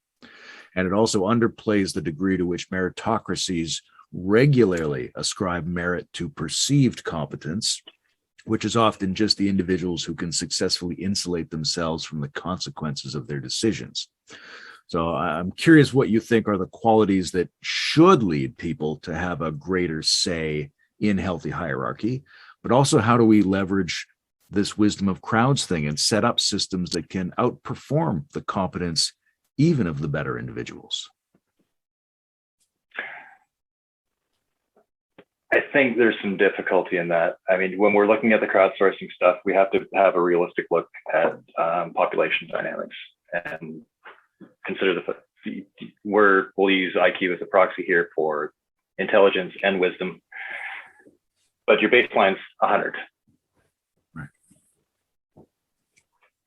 And it also underplays the degree to which meritocracies regularly ascribe merit to perceived competence, which is often just the individuals who can successfully insulate themselves from the consequences of their decisions. So I'm curious what you think are the qualities that should lead people to have a greater say in healthy hierarchy, but also how do we leverage this wisdom of crowds thing and set up systems that can outperform the competence even of the better individuals? I think there's some difficulty in that. I mean, when we're looking at the crowdsourcing stuff, we have to have a realistic look at population dynamics and consider we'll use IQ as a proxy here for intelligence and wisdom, but your baseline's 100. Right.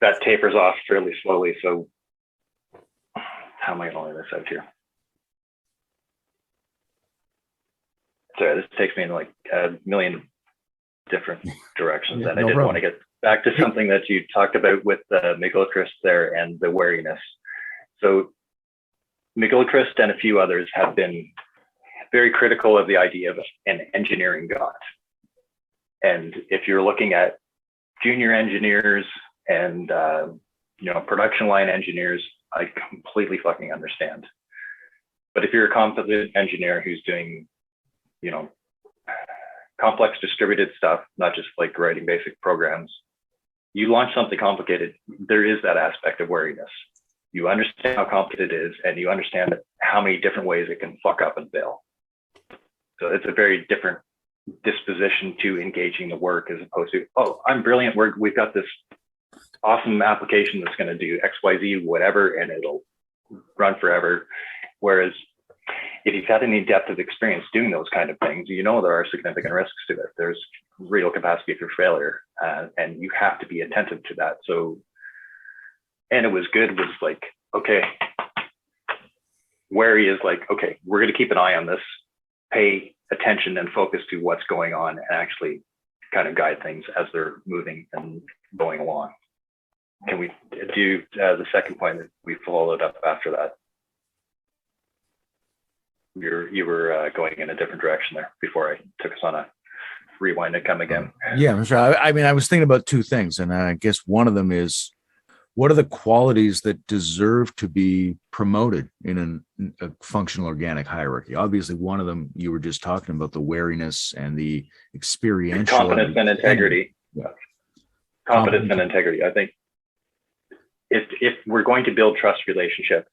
That tapers off fairly slowly. So how am I going to lay this out here? Sorry, this takes me in like a million different directions. Yeah, and I did want to get back to something that you talked about with McGilchrist there and the wariness. So McGilchrist and a few others have been very critical of the idea of an engineering God. And if you're looking at junior engineers and production line engineers, I completely fucking understand. But if you're a competent engineer who's doing complex distributed stuff, not just like writing basic programs, you launch something complicated, there is that aspect of wariness. You understand how complicated it is, and you understand how many different ways it can fuck up and fail. So it's a very different disposition to engaging the work as opposed to, oh, I'm brilliant. We've got this awesome application that's going to do X, Y, Z, whatever, and it'll run forever. Whereas if you've had any depth of experience doing those kind of things, there are significant risks to it. There's real capacity for failure, and you have to be attentive to that. So, and it was good was like, okay, wary is like, okay, we're going to keep an eye on this, pay attention and focus to what's going on, and actually kind of guide things as they're moving and going along. Can we do the second point that we followed up after that? You were going in a different direction there before I took us on a rewind and come again. Yeah, sure. I mean, I was thinking about two things, and I guess one of them is what are the qualities that deserve to be promoted in a functional organic hierarchy? Obviously, one of them you were just talking about, the wariness and the experiential. Competence and integrity. Yeah. Competence and integrity. I think if we're going to build trust relationship,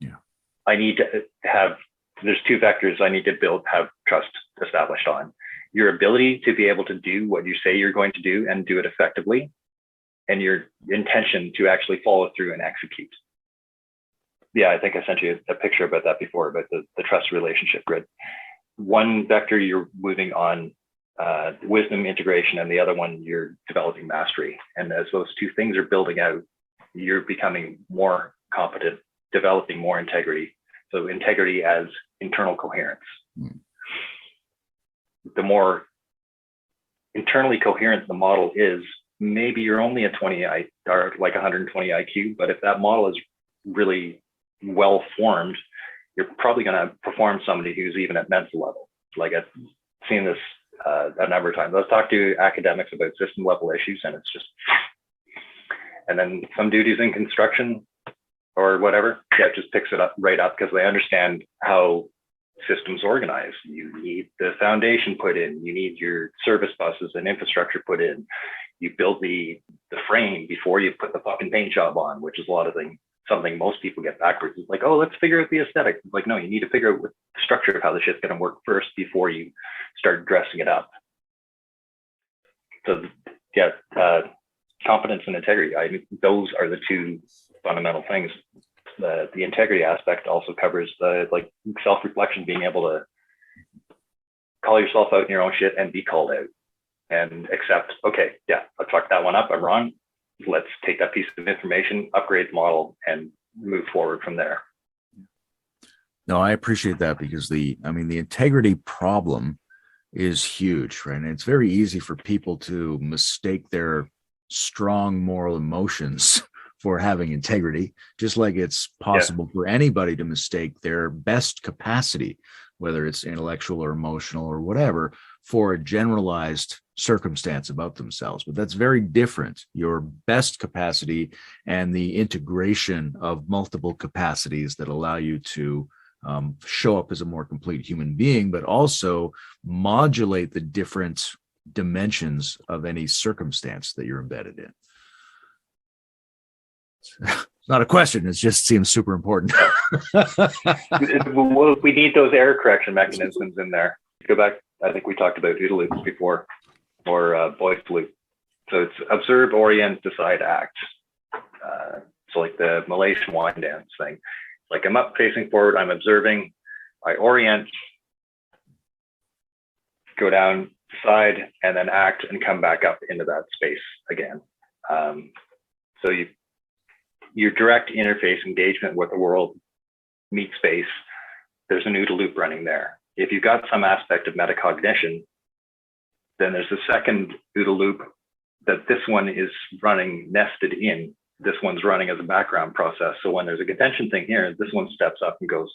yeah, I need to have, there's two vectors I need to have trust established on. Your ability to be able to do what you say you're going to do and do it effectively, and your intention to actually follow through and execute. Yeah, I think I sent you a picture about that before, about the trust relationship grid. One vector you're moving on wisdom integration, and the other one you're developing mastery. And as those two things are building out, you're becoming more competent, developing more integrity. So integrity as internal coherence. The more internally coherent the model is, maybe you're only a 20 or like 120 IQ, but if that model is really well formed, you're probably going to perform somebody who's even at mental level. Like I've seen this a number of times. Let's talk to academics about system level issues, and it's just, and then some dude who's in construction or whatever, yeah, just picks it up right up because they understand how systems organize. You need the foundation put in, you need your service buses and infrastructure put in. You build the frame before you put the fucking paint job on, which is a lot of something most people get backwards. It's like, oh, let's figure out the aesthetic. It's like, no, you need to figure out the structure of how the shit's going to work first before you start dressing it up. So yeah, competence and integrity. Those are the two fundamental things. The integrity aspect also covers the like self-reflection, being able to call yourself out in your own shit and be called out and accept, okay, yeah, I fucked that one up, I'm wrong. Let's take that piece of information, upgrade the model, and move forward from there. No, I appreciate that, because the integrity problem is huge, right? And it's very easy for people to mistake their strong moral emotions for having integrity, just like it's possible for anybody to mistake their best capacity, whether it's intellectual or emotional or whatever, for a generalized circumstance about themselves. But that's very different. Your best capacity and the integration of multiple capacities that allow you to show up as a more complete human being, but also modulate the different dimensions of any circumstance that you're embedded in. It's not a question. It just seems super important. We need those error correction mechanisms in there. Go back. I think we talked about OODA loops before, or Boyce loop. So it's observe, orient, decide, act. So like the Malaysian wine dance thing. Like I'm up facing forward, I'm observing, I orient, go down, decide, and then act and come back up into that space again. So your direct interface engagement with the world meet space, there's an OODA loop running there. If you've got some aspect of metacognition, then there's a second OODA loop that this one is running nested in. This one's running as a background process. So when there's a contention thing here, this one steps up and goes,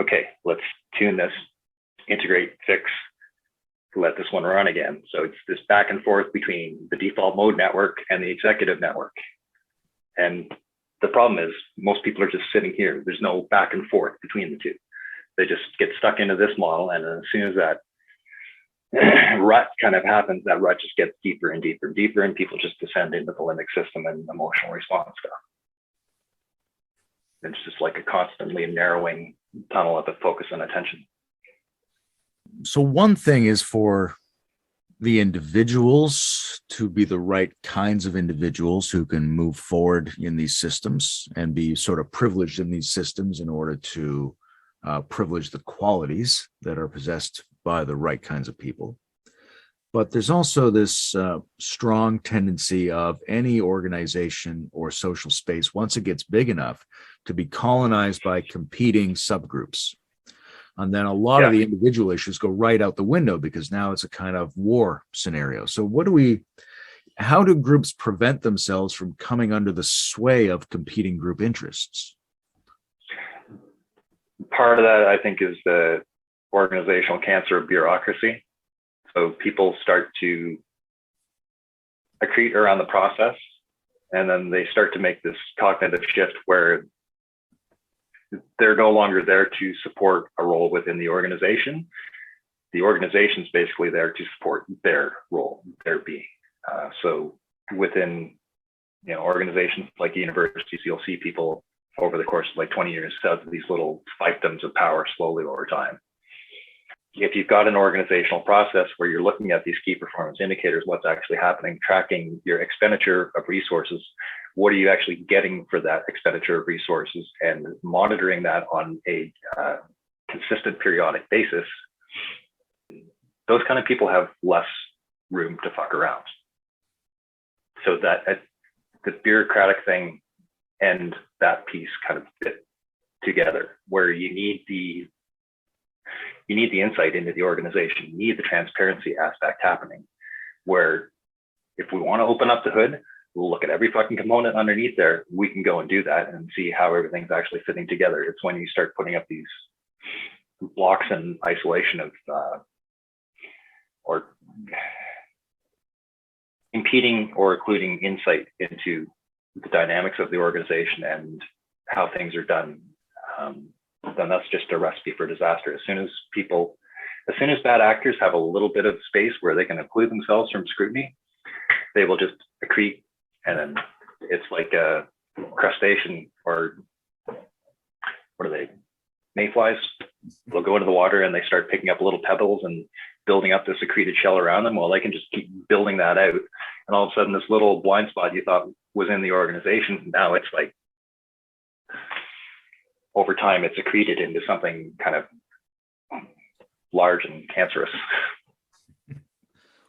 okay, let's tune this, integrate, fix, let this one run again. So it's this back and forth between the default mode network and the executive network. And the problem is most people are just sitting here. There's no back and forth between the two. They just get stuck into this model. And as soon as that rut kind of happens, that rut just gets deeper and deeper and deeper, and people just descend into the limbic system and emotional response stuff. It's just like a constantly narrowing tunnel of focus and attention. So one thing is for the individuals to be the right kinds of individuals who can move forward in these systems and be sort of privileged in these systems in order to privilege the qualities that are possessed by the right kinds of people. But there's also this strong tendency of any organization or social space, once it gets big enough, to be colonized by competing subgroups. And then a lot of the individual issues go right out the window because now it's a kind of war scenario. So how do groups prevent themselves from coming under the sway of competing group interests? Part of that, I think, is the organizational cancer of bureaucracy. So people start to accrete around the process And then they start to make this cognitive shift where they're no longer there to support a role within the organization. The organization's basically there to support their role, their being. So within, organizations like universities, you'll see people over the course of like 20 years set these little fiefdoms of power slowly over time. If you've got an organizational process where you're looking at these key performance indicators, what's actually happening, tracking your expenditure of resources, what are you actually getting for that expenditure of resources, and monitoring that on a consistent periodic basis, those kind of people have less room to fuck around. So that the bureaucratic thing and that piece kind of fit together, where you need the insight into the organization, you need the transparency aspect happening, where if we want to open up the hood, we'll look at every fucking component underneath there, we can go and do that and see how everything's actually fitting together. It's when you start putting up these blocks in isolation of or impeding or occluding insight into the dynamics of the organization and how things are done, then that's just a recipe for disaster. As soon as bad actors have a little bit of space where they can occlude themselves from scrutiny, they will just accrete, and then it's like a crustacean, or what are they, mayflies? They'll go into the water and they start picking up little pebbles and building up this accreted shell around them. Well, they can just keep building that out, and all of a sudden this little blind spot you thought was in the organization, now it's like, over time, it's accreted into something kind of large and cancerous.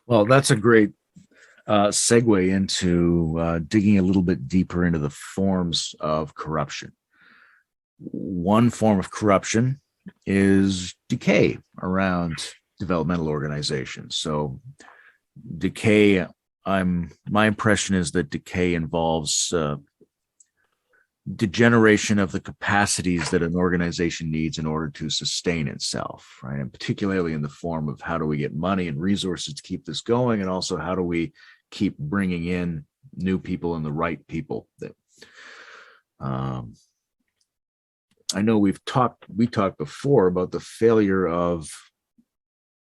Well, that's a great segue into digging a little bit deeper into the forms of corruption. One form of corruption is decay around developmental organizations. So decay, my impression is that decay involves degeneration of the capacities that an organization needs in order to sustain itself, right? And particularly in the form of how do we get money and resources to keep this going, and also how do we keep bringing in new people and the right people. That I know we talked before about the failure of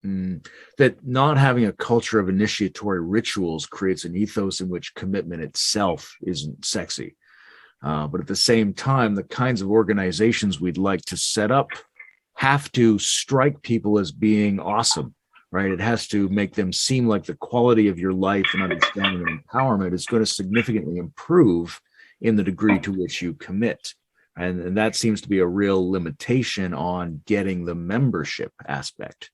that not having a culture of initiatory rituals creates an ethos in which commitment itself isn't sexy. But at the same time, the kinds of organizations we'd like to set up have to strike people as being awesome, right? It has to make them seem like the quality of your life and understanding and empowerment is going to significantly improve in the degree to which you commit. And that seems to be a real limitation on getting the membership aspect.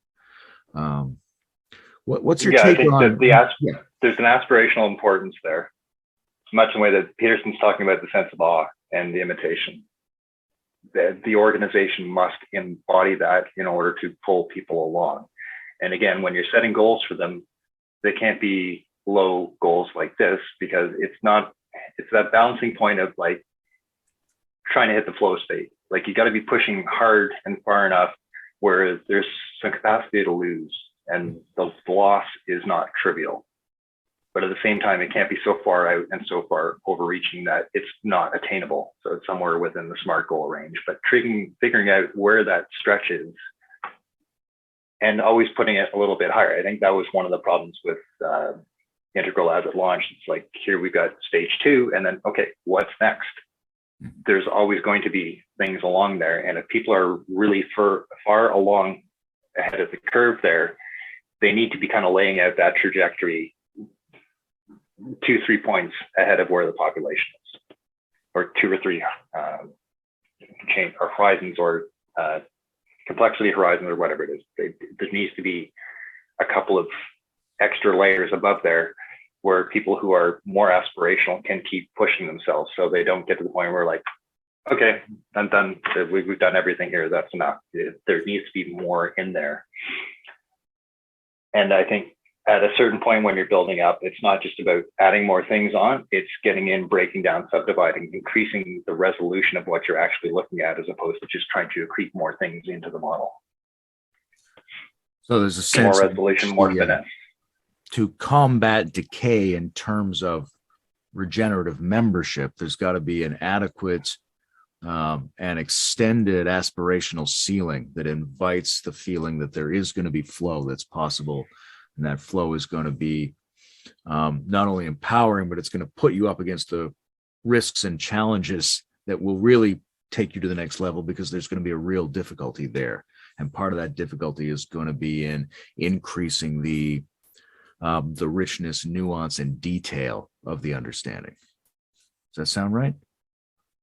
What's your take on? There's an aspirational importance there, much in the way that Peterson's talking about the sense of awe and the imitation. The organization must embody that in order to pull people along. And again, when you're setting goals for them, they can't be low goals like this, because it's that balancing point of like trying to hit the flow state. Like you got to be pushing hard and far enough where there's some capacity to lose, and the loss is not trivial. But at the same time, it can't be so far out and so far overreaching that it's not attainable. So it's somewhere within the SMART goal range, but figuring out where that stretch is and always putting it a little bit higher. I think that was one of the problems with Integral as it launched. It's like, here we've got stage 2, and then, okay, what's next? There's always going to be things along there. And if people are really far along ahead of the curve there, they need to be kind of laying out that trajectory 2-3 points ahead of where the population is, or 2 or 3 change or horizons, or complexity horizons, or whatever it is. There needs to be a couple of extra layers above there where people who are more aspirational can keep pushing themselves, so they don't get to the point where like, okay, I'm done. We've done everything here. That's enough. There needs to be more in there. And I think at a certain point when you're building up, it's not just about adding more things on, it's getting in, breaking down, subdividing, increasing the resolution of what you're actually looking at, as opposed to just trying to accrete more things into the model. So there's a sense more resolution, more finesse. To combat decay in terms of regenerative membership, there's got to be an adequate and extended aspirational ceiling that invites the feeling that there is going to be flow that's possible. And that flow is going to be not only empowering, but it's going to put you up against the risks and challenges that will really take you to the next level, because there's going to be a real difficulty there. And part of that difficulty is going to be in increasing the richness, nuance, and detail of the understanding. Does that sound right?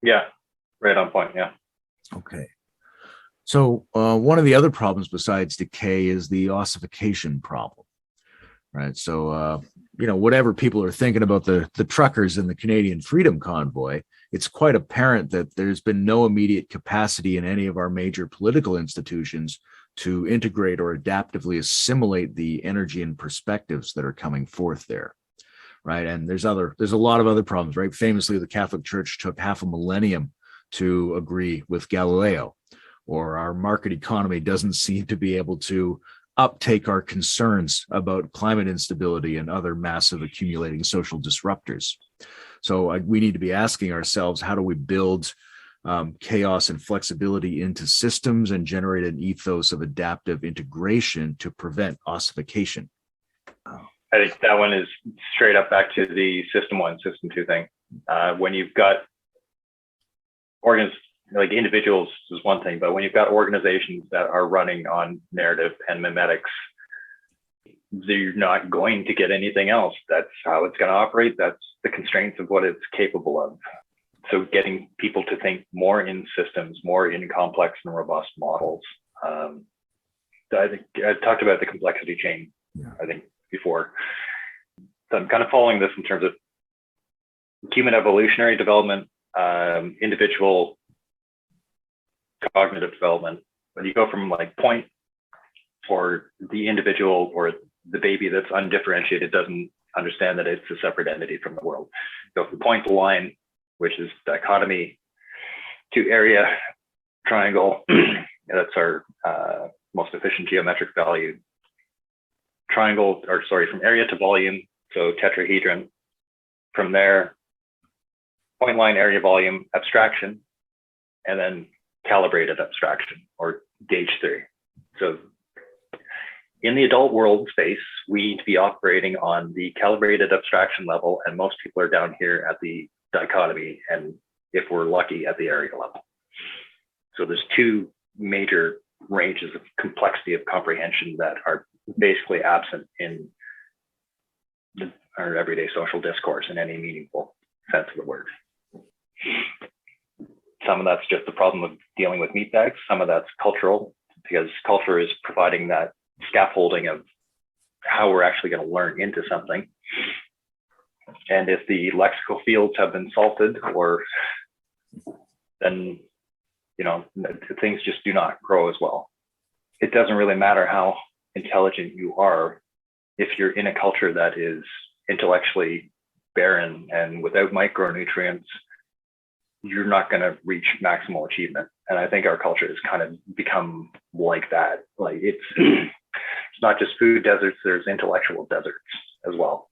Yeah, right on point. Yeah. Okay. So one of the other problems besides decay is the ossification problem, right? So, whatever people are thinking about the truckers in the Canadian Freedom Convoy, it's quite apparent that there's been no immediate capacity in any of our major political institutions to integrate or adaptively assimilate the energy and perspectives that are coming forth there, right? And there's a lot of other problems, right? Famously, the Catholic Church took half a millennium to agree with Galileo, or our market economy doesn't seem to be able to uptake our concerns about climate instability and other massive accumulating social disruptors. So we need to be asking ourselves, how do we build chaos and flexibility into systems and generate an ethos of adaptive integration to prevent ossification? I think that one is straight up back to the system 1, system 2 thing. When you've got like individuals is one thing, but when you've got organizations that are running on narrative and memetics, you're not going to get anything else. That's how it's going to operate. That's the constraints of what it's capable of. So getting people to think more in systems, more in complex and robust models. I think I talked about the complexity chain, I think, before. So I'm kind of following this in terms of human evolutionary development, individual cognitive development. When you go from like point for the individual or the baby that's undifferentiated, doesn't understand that it's a separate entity from the world. Go from point to line, which is dichotomy, to area, triangle. That's our most efficient geometric value. Triangle, or sorry, from area to volume, so tetrahedron. From there, point, line, area, volume, abstraction, and then calibrated abstraction, or gauge theory. So in the adult world space, we need to be operating on the calibrated abstraction level, and most people are down here at the dichotomy, and if we're lucky, at the area level. So there's two major ranges of complexity of comprehension that are basically absent in our everyday social discourse in any meaningful sense of the word. Some of that's just the problem of dealing with meatbags. Some of that's cultural, because culture is providing that scaffolding of how we're actually going to learn into something. And if the lexical fields have been salted, or then, things just do not grow as well. It doesn't really matter how intelligent you are if you're in a culture that is intellectually barren and without micronutrients. You're not going to reach maximal achievement. And I think our culture has kind of become like that. Like it's not just food deserts, there's intellectual deserts as well.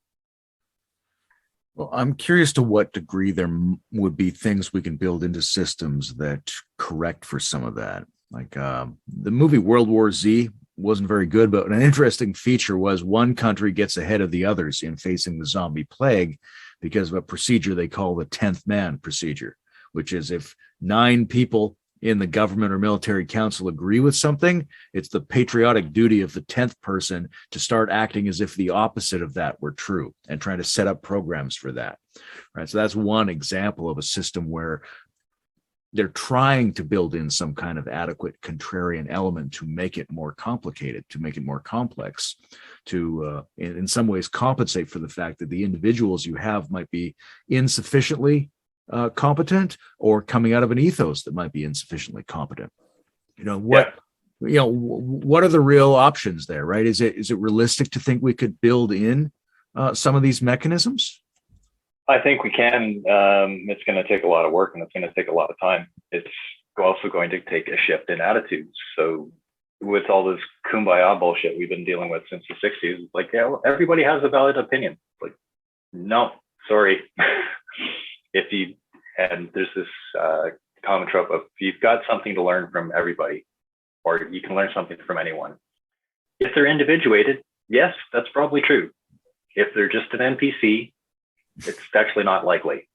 Well, I'm curious to what degree there would be things we can build into systems that correct for some of that. Like the movie World War Z wasn't very good, but an interesting feature was one country gets ahead of the others in facing the zombie plague because of a procedure they call the 10th man procedure, which is if 9 people in the government or military council agree with something, it's the patriotic duty of the 10th person to start acting as if the opposite of that were true and trying to set up programs for that. Right. So that's one example of a system where they're trying to build in some kind of adequate contrarian element to make it more complicated, to make it more complex, to in some ways compensate for the fact that the individuals you have might be insufficiently competent, or coming out of an ethos that might be insufficiently competent. What are the real options there, right? Is it realistic to think we could build in some of these mechanisms? I think we can. It's going to take a lot of work, and it's going to take a lot of time. It's also going to take a shift in attitudes. So with all this kumbaya bullshit we've been dealing with since the 60s, like, yeah, well, everybody has a valid opinion. Like, no, sorry. And there's this common trope of, if you've got something to learn from everybody, or you can learn something from anyone. If they're individuated, yes, that's probably true. If they're just an NPC, it's actually not likely.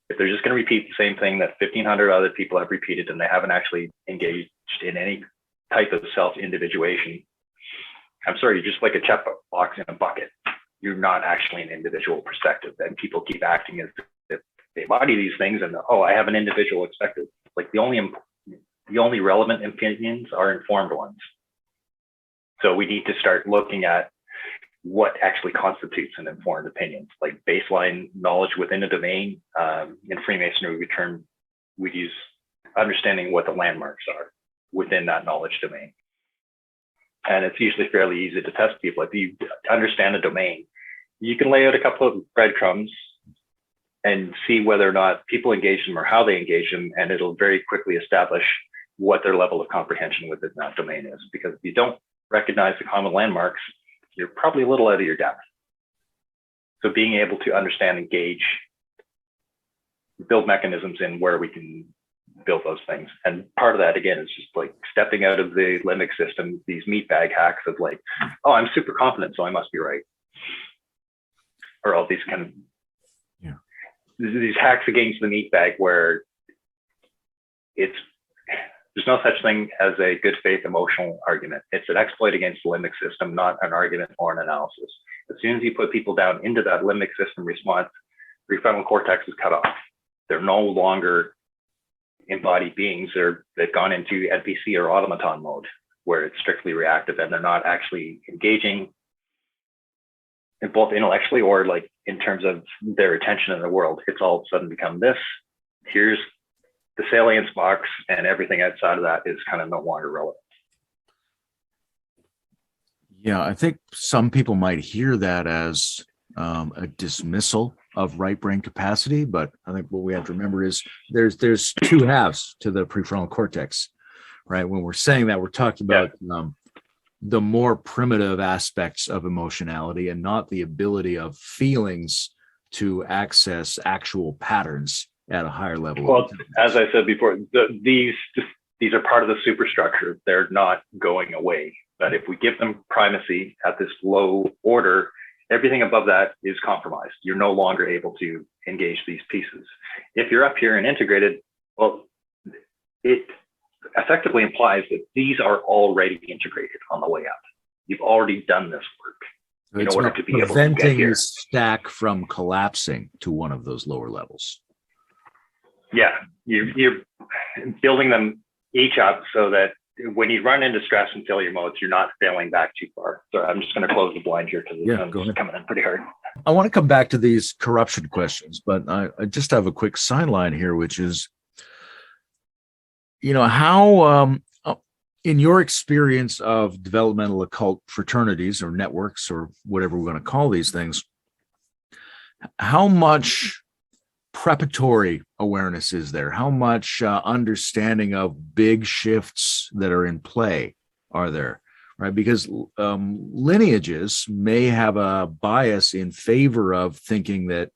If they're just going to repeat the same thing that 1,500 other people have repeated and they haven't actually engaged in any type of self-individuation, I'm sorry, you're just like a checkbox in a bucket. You're not actually an individual perspective. And people keep acting as if they embody these things and, oh, I have an individual perspective. Like the only relevant opinions are informed ones. So we need to start looking at what actually constitutes an informed opinion, like baseline knowledge within a domain. In Freemasonry, we'd use understanding what the landmarks are within that knowledge domain. And it's usually fairly easy to test people. If you understand a domain, you can lay out a couple of breadcrumbs and see whether or not people engage them or how they engage them, and it'll very quickly establish what their level of comprehension within that domain is. Because if you don't recognize the common landmarks, you're probably a little out of your depth. So being able to understand, engage, build mechanisms in where we can build those things. And part of that, again, is just like stepping out of the limbic system, these meatbag hacks of like, oh, I'm super confident, so I must be right. Or all these kind of, these hacks against the meatbag where there's no such thing as a good faith emotional argument. It's an exploit against the limbic system, not an argument or an analysis. As soon as you put people down into that limbic system response, prefrontal cortex is cut off. They're no longer embodied beings. They've gone into NPC or automaton mode, where it's strictly reactive and they're not actually engaging in both intellectually or like in terms of their attention in the world. It's all of a sudden become this. Here's the salience box, and everything outside of that is kind of no longer relevant. Yeah, I think some people might hear that as a dismissal of right brain capacity, but I think what we have to remember is there's two halves to the prefrontal cortex, right? When we're saying that, we're talking about the more primitive aspects of emotionality and not the ability of feelings to access actual patterns at a higher level. Well, as I said before, these are part of the superstructure. They're not going away. But if we give them primacy at this low order, everything above that is compromised. You're no longer able to engage these pieces. If you're up here and integrated, well, it effectively implies that these are already integrated on the way up. You've already done this work in order to be able to get preventing here. the stack from collapsing to one of those lower levels. Yeah, you're building them each up so that when you run into stress and failure modes, you're not failing back too far. So I'm just going to close the blind here because the sun's coming in pretty hard. I want to come back to these corruption questions, but I just have a quick sideline here, which is, how, in your experience of developmental occult fraternities or networks or whatever we're going to call these things, how much preparatory awareness is there? How much understanding of big shifts that are in play are there, right? Because lineages may have a bias in favor of thinking that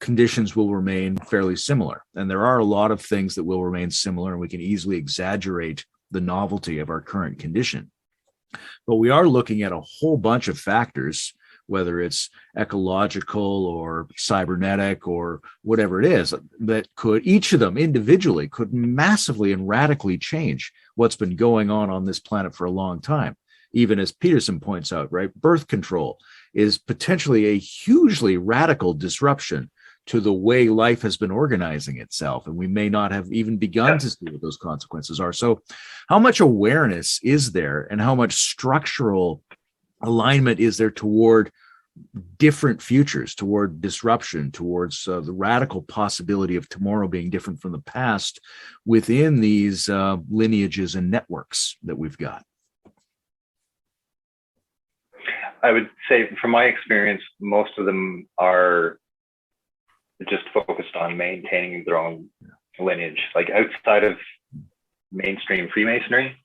conditions will remain fairly similar. And there are a lot of things that will remain similar, and we can easily exaggerate the novelty of our current condition. But we are looking at a whole bunch of factors, whether it's ecological or cybernetic or whatever it is, that could, each of them individually could massively and radically change what's been going on this planet for a long time. Even as Peterson points out, right, birth control is potentially a hugely radical disruption to the way life has been organizing itself. And we may not have even begun to see what those consequences are. So how much awareness is there and how much structural alignment is there toward different futures, toward disruption, towards the radical possibility of tomorrow being different from the past within these lineages and networks that we've got? I would say from my experience, most of them are just focused on maintaining their own lineage. Like outside of mainstream Freemasonry,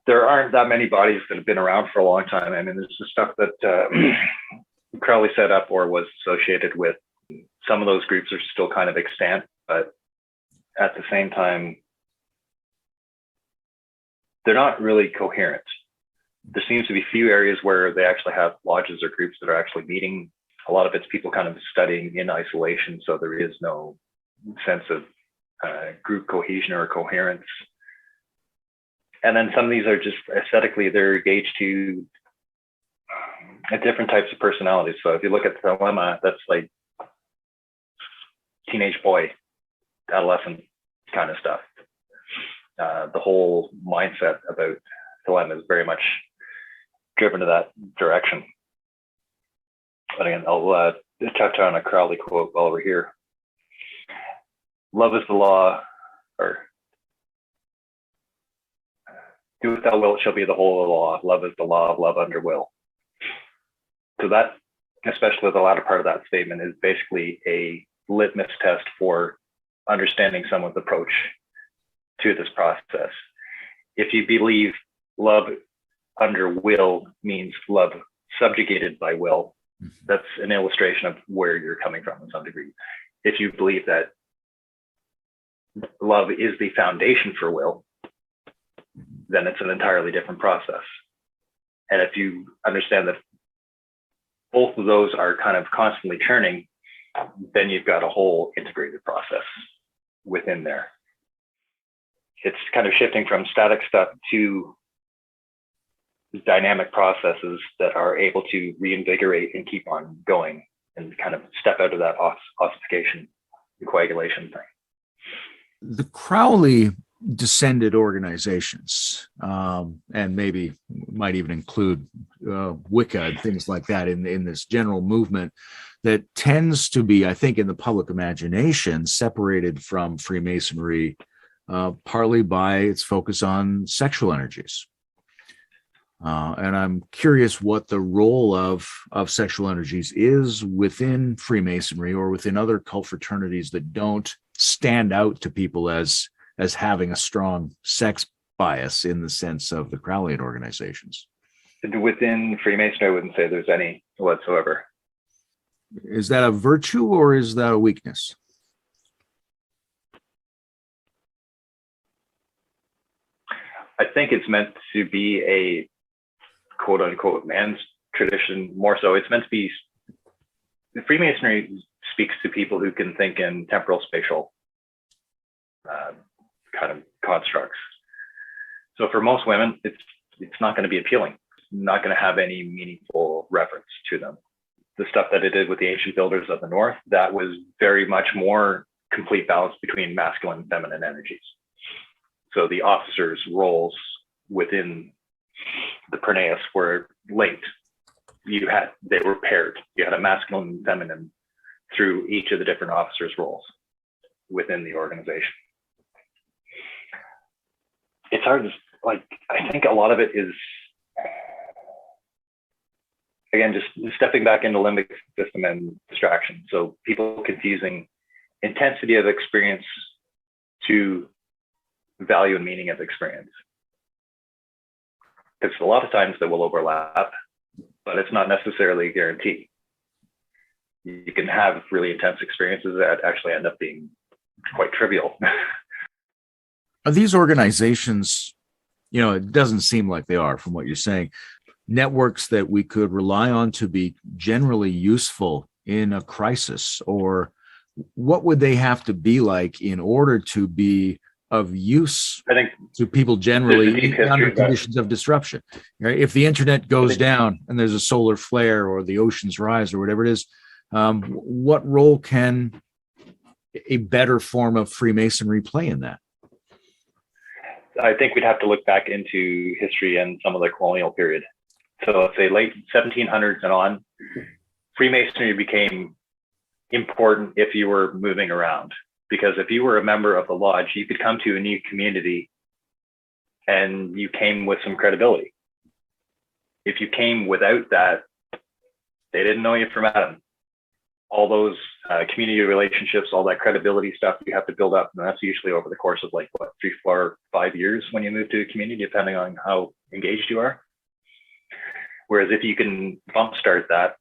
there aren't that many bodies that have been around for a long time. I mean, there's the stuff that Crowley set up or was associated with some of those groups are still kind of extant, but at the same time, they're not really coherent. There seems to be few areas where they actually have lodges or groups that are actually meeting. A lot of it's people kind of studying in isolation, so there is no sense of group cohesion or coherence. And then some of these are just aesthetically, they're gauged to different types of personalities. So if you look at the dilemma, that's like teenage boy, adolescent kind of stuff. The whole mindset about dilemma is very much driven to that direction. But again, I'll touch on a Crowley quote while we're here. Love is the law, or do what thou wilt shall be the whole of the law. Love is the law of love under will. So that, especially the latter part of that statement, is basically a litmus test for understanding someone's approach to this process. If you believe love under will means love subjugated by will, that's an illustration of where you're coming from in some degree. If you believe that love is the foundation for will, then it's an entirely different process. And if you understand that both of those are kind of constantly churning, then you've got a whole integrated process within there. It's kind of shifting from static stuff to dynamic processes that are able to reinvigorate and keep on going and kind of step out of that ossification and coagulation thing. The Crowley descended organizations, and maybe might even include Wicca and things like that in this general movement that tends to be, I think, in the public imagination, separated from Freemasonry, partly by its focus on sexual energies. And I'm curious what the role of sexual energies is within Freemasonry or within other cult fraternities that don't stand out to people as having a strong sex bias in the sense of the Crowleyan organizations. Within Freemasonry, I wouldn't say there's any whatsoever. Is that a virtue or is that a weakness? I think it's meant to be a quote unquote man's tradition more so. It's meant to be, Freemasonry speaks to people who can think in temporal spatial kind of constructs. So for most women, it's not going to be appealing. It's not going to have any meaningful reference to them. The stuff that it did with the ancient builders of the North, that was very much more complete balance between masculine and feminine energies. So the officers' roles within the Permenence were linked. They were paired. You had a masculine and feminine through each of the different officers' roles within the organization. It's hard to, I think a lot of it is, again, just stepping back into limbic system and distraction. So people confusing intensity of experience to value and meaning of experience. Because a lot of times they will overlap, but it's not necessarily a guarantee. You can have really intense experiences that actually end up being quite trivial. Are these organizations, it doesn't seem like they are from what you're saying, networks that we could rely on to be generally useful in a crisis? Or what would they have to be like in order to be of use, I think, to people generally under conditions of disruption? Right? If the internet goes down and there's a solar flare or the oceans rise or whatever it is, what role can a better form of Freemasonry play in that? I think we'd have to look back into history and some of the colonial period. So let's say late 1700s and on, Freemasonry became important if you were moving around. Because if you were a member of the lodge, you could come to a new community and you came with some credibility. If you came without that, they didn't know you from Adam. All those community relationships, all that credibility stuff you have to build up. And that's usually over the course of 3, 4, 5 years when you move to a community, depending on how engaged you are. Whereas if you can bump start that,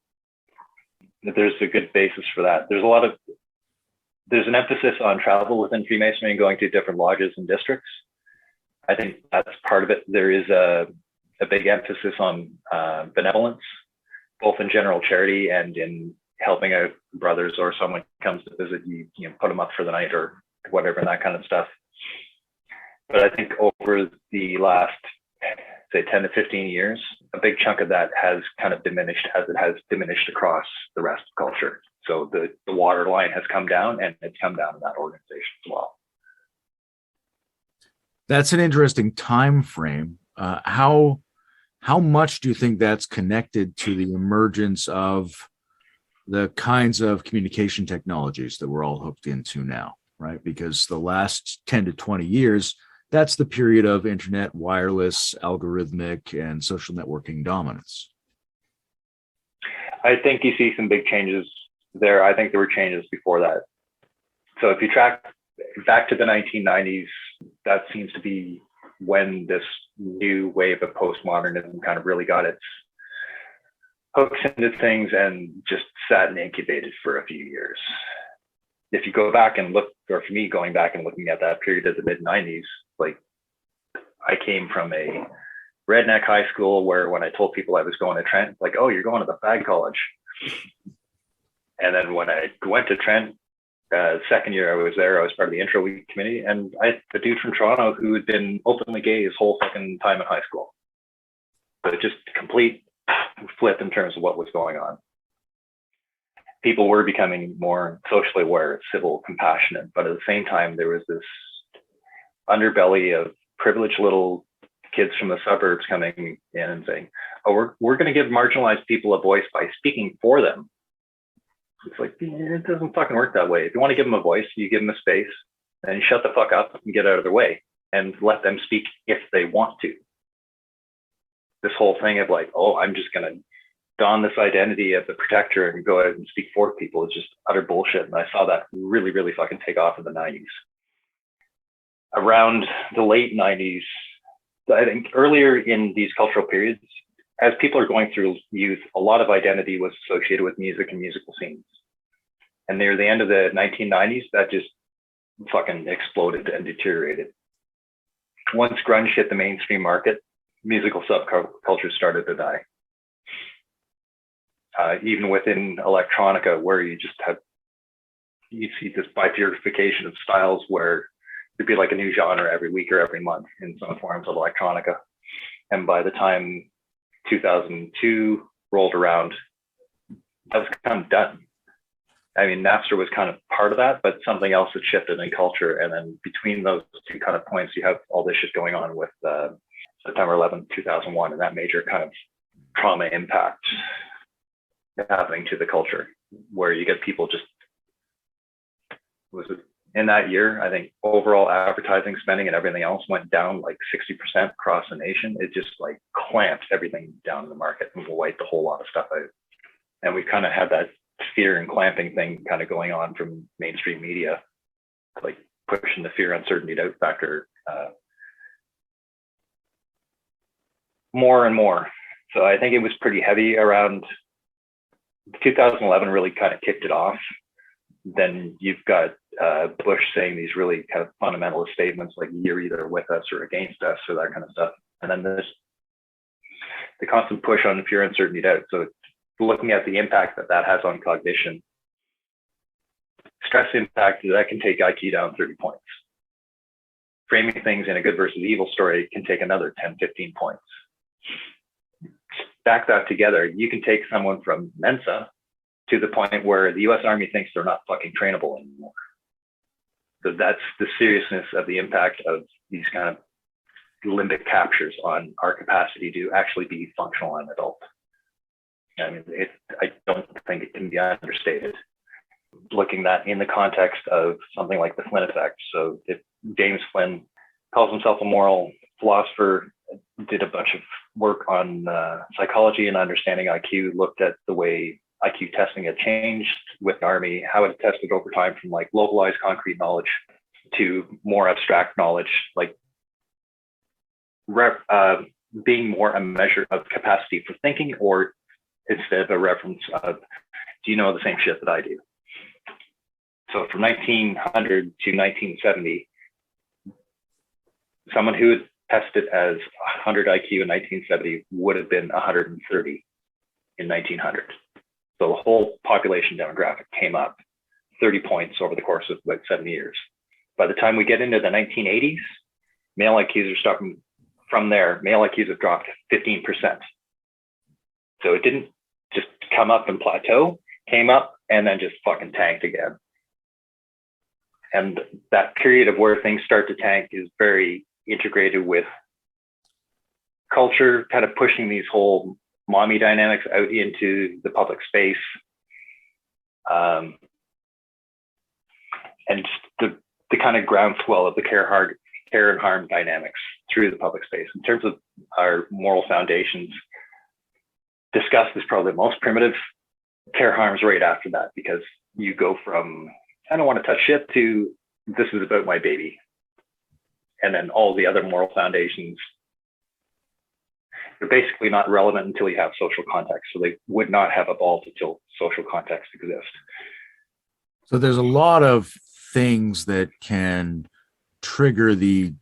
there's a good basis for that. There's an emphasis on travel within Freemasonry and going to different lodges and districts. I think that's part of it. There is a big emphasis on benevolence, both in general charity and in helping out brothers, or someone comes to visit you, put them up for the night or whatever, and that kind of stuff. But I think over the last, say, 10 to 15 years, a big chunk of that has kind of diminished as it has diminished across the rest of culture. So the water line has come down, and it's come down in that organization as well. That's an interesting time frame. How much do you think that's connected to the emergence of the kinds of communication technologies that we're all hooked into now, right? Because the last 10 to 20 years, that's the period of internet, wireless, algorithmic, and social networking dominance. I think you see some big changes there. I think there were changes before that. So if you track back to the 1990s, that seems to be when this new wave of postmodernism kind of really got its hooks into things and just sat and incubated for a few years. If you go back and look, or for me, going back and looking at that period of the mid 90s, like, I came from a redneck high school where when I told people I was going to Trent, like, oh, you're going to the fag college. And then when I went to Trent, second year I was there, I was part of the intro week committee, and I had a dude from Toronto who had been openly gay his whole fucking time in high school. But just complete flip in terms of what was going on. People were becoming more socially aware, civil, compassionate, but at the same time, there was this underbelly of privileged little kids from the suburbs coming in and saying, oh, we're going to give marginalized people a voice by speaking for them. It's like, it doesn't fucking work that way. If you want to give them a voice, you give them a space, and shut the fuck up and get out of their way and let them speak if they want to. This whole thing of like, oh, I'm just going to don this identity of the protector and go out and speak for people is just utter bullshit. And I saw that really, really fucking take off in the 90s. Around the late 90s, I think earlier in these cultural periods, as people are going through youth, a lot of identity was associated with music and musical scenes. And near the end of the 1990s, that just fucking exploded and deteriorated. Once grunge hit the mainstream market, musical subcultures started to die. Even within electronica, where you see this bifurcation of styles where there'd be like a new genre every week or every month in some forms of electronica. And by the time 2002 rolled around, that was kind of done. I mean, Napster was kind of part of that, but something else had shifted in culture. And then between those two kind of points, you have all this shit going on with September 11th, 2001, and that major kind of trauma impact happening to the culture, where you get people just, in that year, I think overall advertising spending and everything else went down like 60% across the nation. It just like clamped everything down in the market and wiped a whole lot of stuff out. And we kind of had that fear and clamping thing kind of going on from mainstream media, like pushing the fear, uncertainty, doubt factor more and more. So I think it was pretty heavy around 2011, really kind of kicked it off. Then you've got Bush saying these really kind of fundamentalist statements like you're either with us or against us or that kind of stuff. And then there's the constant push on fear, uncertainty, doubt. So looking at the impact that has on cognition, stress impact, that can take IQ down 30 points. Framing things in a good versus evil story can take another 10, 15 points. Stack that together, you can take someone from Mensa to the point where the US Army thinks they're not fucking trainable anymore. So that's the seriousness of the impact of these kind of limbic captures on our capacity to actually be functional and adult. I mean, I don't think it can be understated. Looking at in the context of something like the Flynn effect. So if James Flynn calls himself a moral philosopher, did a bunch of work on psychology and understanding IQ, looked at the way IQ testing had changed with the Army, how it tested over time from like localized concrete knowledge to more abstract knowledge, like being more a measure of capacity for thinking, or instead of a reference of, do you know the same shit that I do? So from 1900 to 1970, someone who was tested as 100 IQ in 1970 would have been 130 in 1900. So the whole population demographic came up 30 points over the course of about 7 years. By the time we get into the 1980s, male IQs are starting from there. Male IQs have dropped 15%. So it didn't just come up and plateau, came up and then just fucking tanked again. And that period of where things start to tank is very integrated with culture, kind of pushing these whole mommy dynamics out into the public space. And the kind of groundswell of the care and harm dynamics through the public space. In terms of our moral foundations, disgust is probably the most primitive. Care harm's right after that, because you go from, I don't want to touch shit, to this is about my baby. And then all the other moral foundations, they're basically not relevant until you have social context. So they would not have evolved until social context exists. So there's a lot of things that can trigger the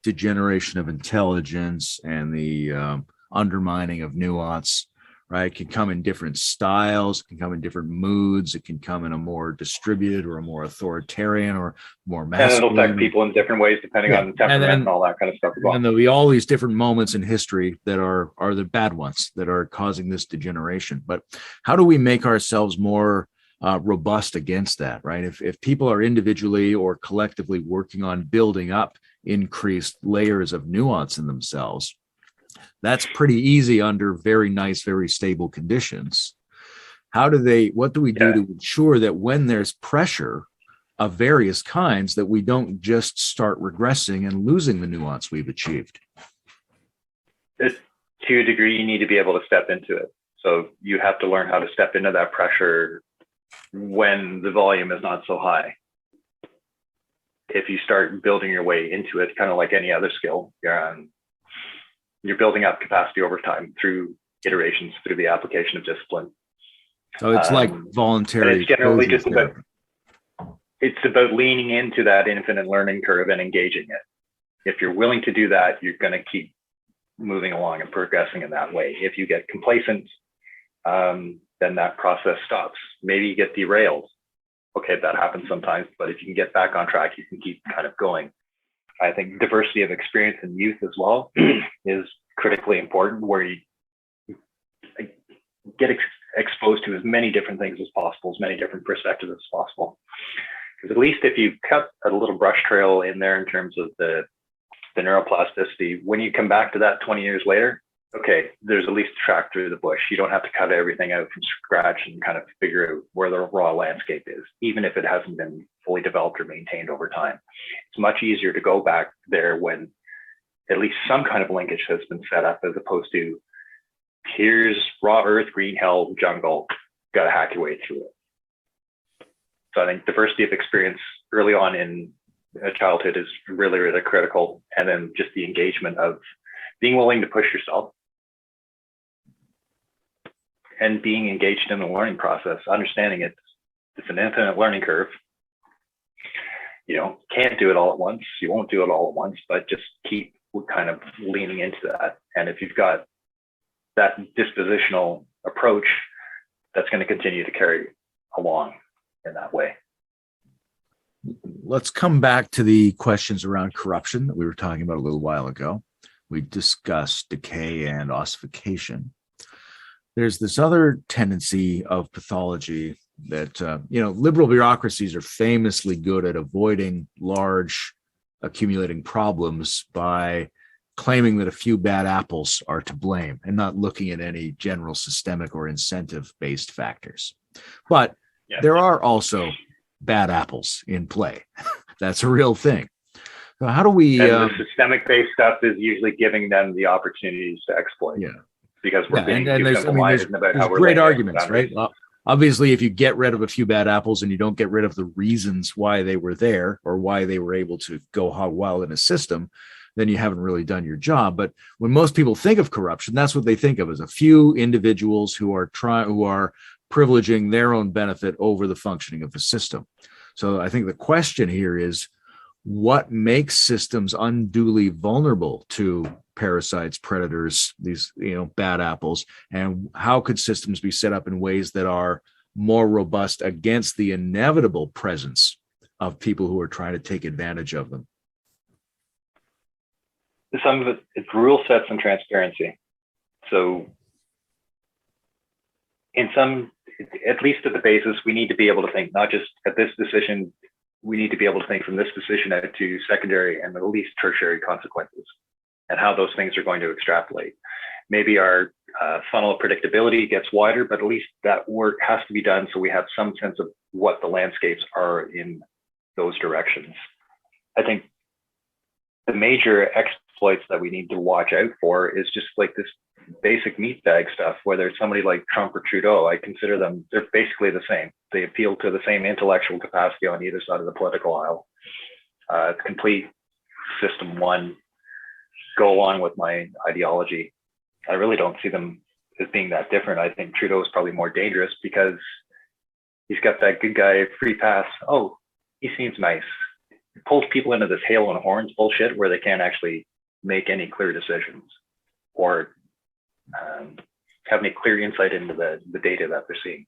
degeneration of intelligence and the undermining of nuance, right? It can come in different styles, it can come in different moods, it can come in a more distributed or a more authoritarian or more masculine. And it'll affect people in different ways depending on the temperament and all that kind of stuff as well. And there'll be all these different moments in history that are the bad ones that are causing this degeneration. But how do we make ourselves more robust against that, right? If people are individually or collectively working on building up increased layers of nuance in themselves, that's pretty easy under very nice, very stable conditions. What do we do to ensure that when there's pressure of various kinds, that we don't just start regressing and losing the nuance we've achieved? To a degree, you need to be able to step into it. So you have to learn how to step into that pressure when the volume is not so high. If you start building your way into it, kind of like any other skill, you're building up capacity over time through iterations, through the application of discipline. So it's like voluntary. It's generally just about, it's about leaning into that infinite learning curve and engaging it. If you're willing to do that, you're going to keep moving along and progressing in that way. If you get complacent, then that process stops. Maybe you get derailed. Okay, that happens sometimes, but if you can get back on track, you can keep kind of going. I think diversity of experience in youth as well is critically important, where you get exposed to as many different things as possible, as many different perspectives as possible. Because at least if you cut a little brush trail in there in terms of the neuroplasticity, when you come back to that 20 years later, okay, there's at least a track through the bush. You don't have to cut everything out from scratch and kind of figure out where the raw landscape is, even if it hasn't been fully developed or maintained over time. It's much easier to go back there when at least some kind of linkage has been set up, as opposed to here's raw earth, green hell, jungle, got to hack your way through it. So I think diversity of experience early on in childhood is really, really critical. And then just the engagement of being willing to push yourself and being engaged in the learning process, understanding it's an infinite learning curve. You know, can't do it all at once. You won't do it all at once, but just keep kind of leaning into that. And if you've got that dispositional approach, that's going to continue to carry along in that way. Let's come back to the questions around corruption that we were talking about a little while ago. We discussed decay and ossification. There's this other tendency of pathology that, liberal bureaucracies are famously good at avoiding large accumulating problems by claiming that a few bad apples are to blame and not looking at any general systemic or incentive-based factors. But there are also bad apples in play. That's a real thing. So how do we... And the systemic-based stuff is usually giving them the opportunities to exploit. Yeah. Because we're being too simple-minded about how we're... There's great arguments, right? Obviously, if you get rid of a few bad apples and you don't get rid of the reasons why they were there or why they were able to go hog wild in a system, then you haven't really done your job. But when most people think of corruption, that's what they think of, as a few individuals who are privileging their own benefit over the functioning of the system. So I think the question here is, what makes systems unduly vulnerable to parasites, predators, these bad apples, and how could systems be set up in ways that are more robust against the inevitable presence of people who are trying to take advantage of them? Some of it's rule sets and transparency. So at least at the basis, we need to be able to think not just at this decision, we need to be able to think from this decision out to secondary and at least tertiary consequences and how those things are going to extrapolate. Maybe our funnel of predictability gets wider, but at least that work has to be done so we have some sense of what the landscapes are in those directions. I think the major exploits that we need to watch out for is just like this basic meat bag stuff, whether it's somebody like Trump or Trudeau. I consider them, they're basically the same. They appeal to the same intellectual capacity on either side of the political aisle. It's complete system one, go along with my ideology. I really don't see them as being that different. I think Trudeau is probably more dangerous because he's got that good guy free pass. Oh, he seems nice. He pulls people into this hail and horns bullshit where they can't actually make any clear decisions or have any clear insight into the data that they're seeing.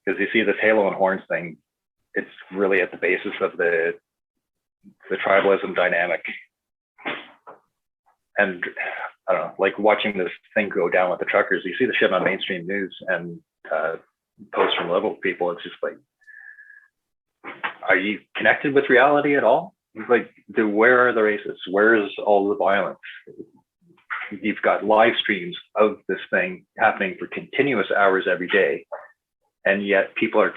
Because you see this halo and horns thing, it's really at the basis of the tribalism dynamic. And I don't know, like watching this thing go down with the truckers, you see the shit on mainstream news and posts from liberal people. It's just like, are you connected with reality at all? It's like, where are the racists? Where's all the violence? You've got live streams of this thing happening for continuous hours every day. And yet people are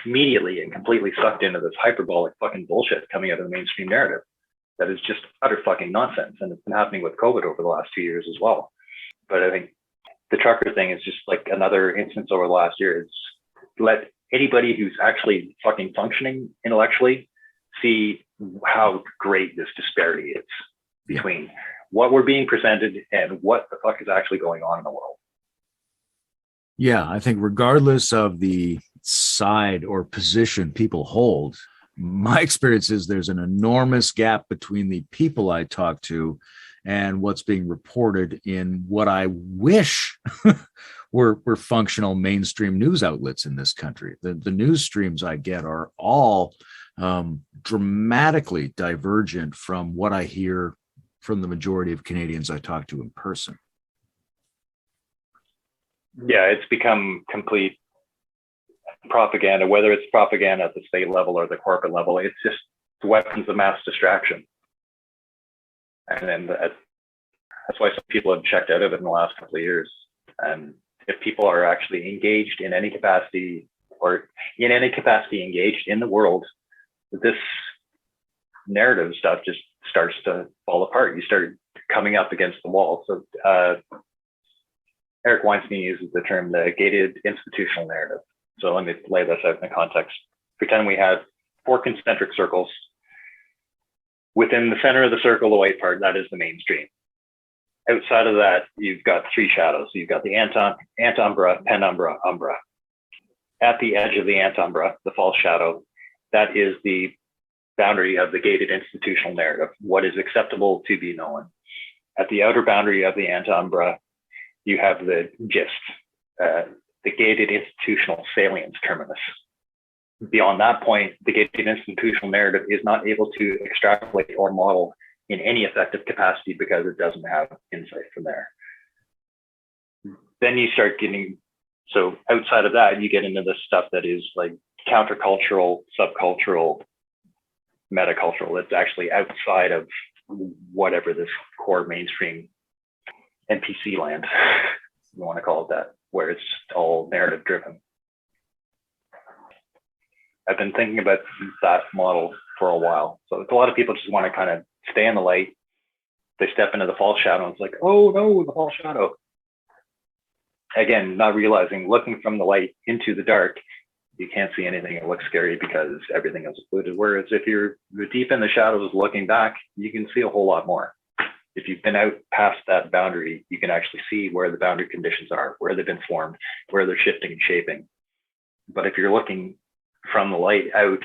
immediately and completely sucked into this hyperbolic fucking bullshit coming out of the mainstream narrative. That is just utter fucking nonsense. And it's been happening with COVID over the last 2 years as well. But I think the trucker thing is just like another instance over the last year. It's let anybody who's actually fucking functioning intellectually see how great this disparity is between what we're being presented and what the fuck is actually going on in the world. Yeah, I think regardless of the side or position people hold, my experience is there's an enormous gap between the people I talk to and what's being reported in what I wish were functional mainstream news outlets in this country. The news streams I get are all dramatically divergent from what I hear from the majority of Canadians I talk to in person. Yeah, it's become complete propaganda, whether it's propaganda at the state level or the corporate level. It's just weapons of mass distraction. And then that's why some people have checked out of it in the last couple of years. And if people are actually engaged in any capacity or in any capacity engaged in the world, this narrative stuff just starts to fall apart. You start coming up against the wall. So Eric Weinstein uses the term the gated institutional narrative. So let me lay this out in the context. Pretend we have 4 concentric circles. Within the center of the circle, the white part, that is the mainstream. Outside of that, you've got 3 shadows. You've got the antumbra, penumbra, umbra. At the edge of the antumbra, the false shadow, that is the boundary of the gated institutional narrative, what is acceptable to be known. At the outer boundary of the antumbra, you have the gist, the gated institutional salience terminus. Beyond that point, the gated institutional narrative is not able to extrapolate or model in any effective capacity because it doesn't have insight from there. Then you start getting, so outside of that, you get into the stuff that is like countercultural, subcultural, metacultural. It's actually outside of whatever this core mainstream NPC land, you want to call it that, where it's all narrative driven. I've been thinking about that model for a while. So it's a lot of people just want to kind of stay in the light. They step into the false shadow and it's like, oh no, the false shadow. Again, not realizing, looking from the light into the dark, you can't see anything. It looks scary because everything is occluded. Whereas if you're deep in the shadows looking back, you can see a whole lot more. If you've been out past that boundary, you can actually see where the boundary conditions are, where they've been formed, where they're shifting and shaping. But if you're looking from the light out,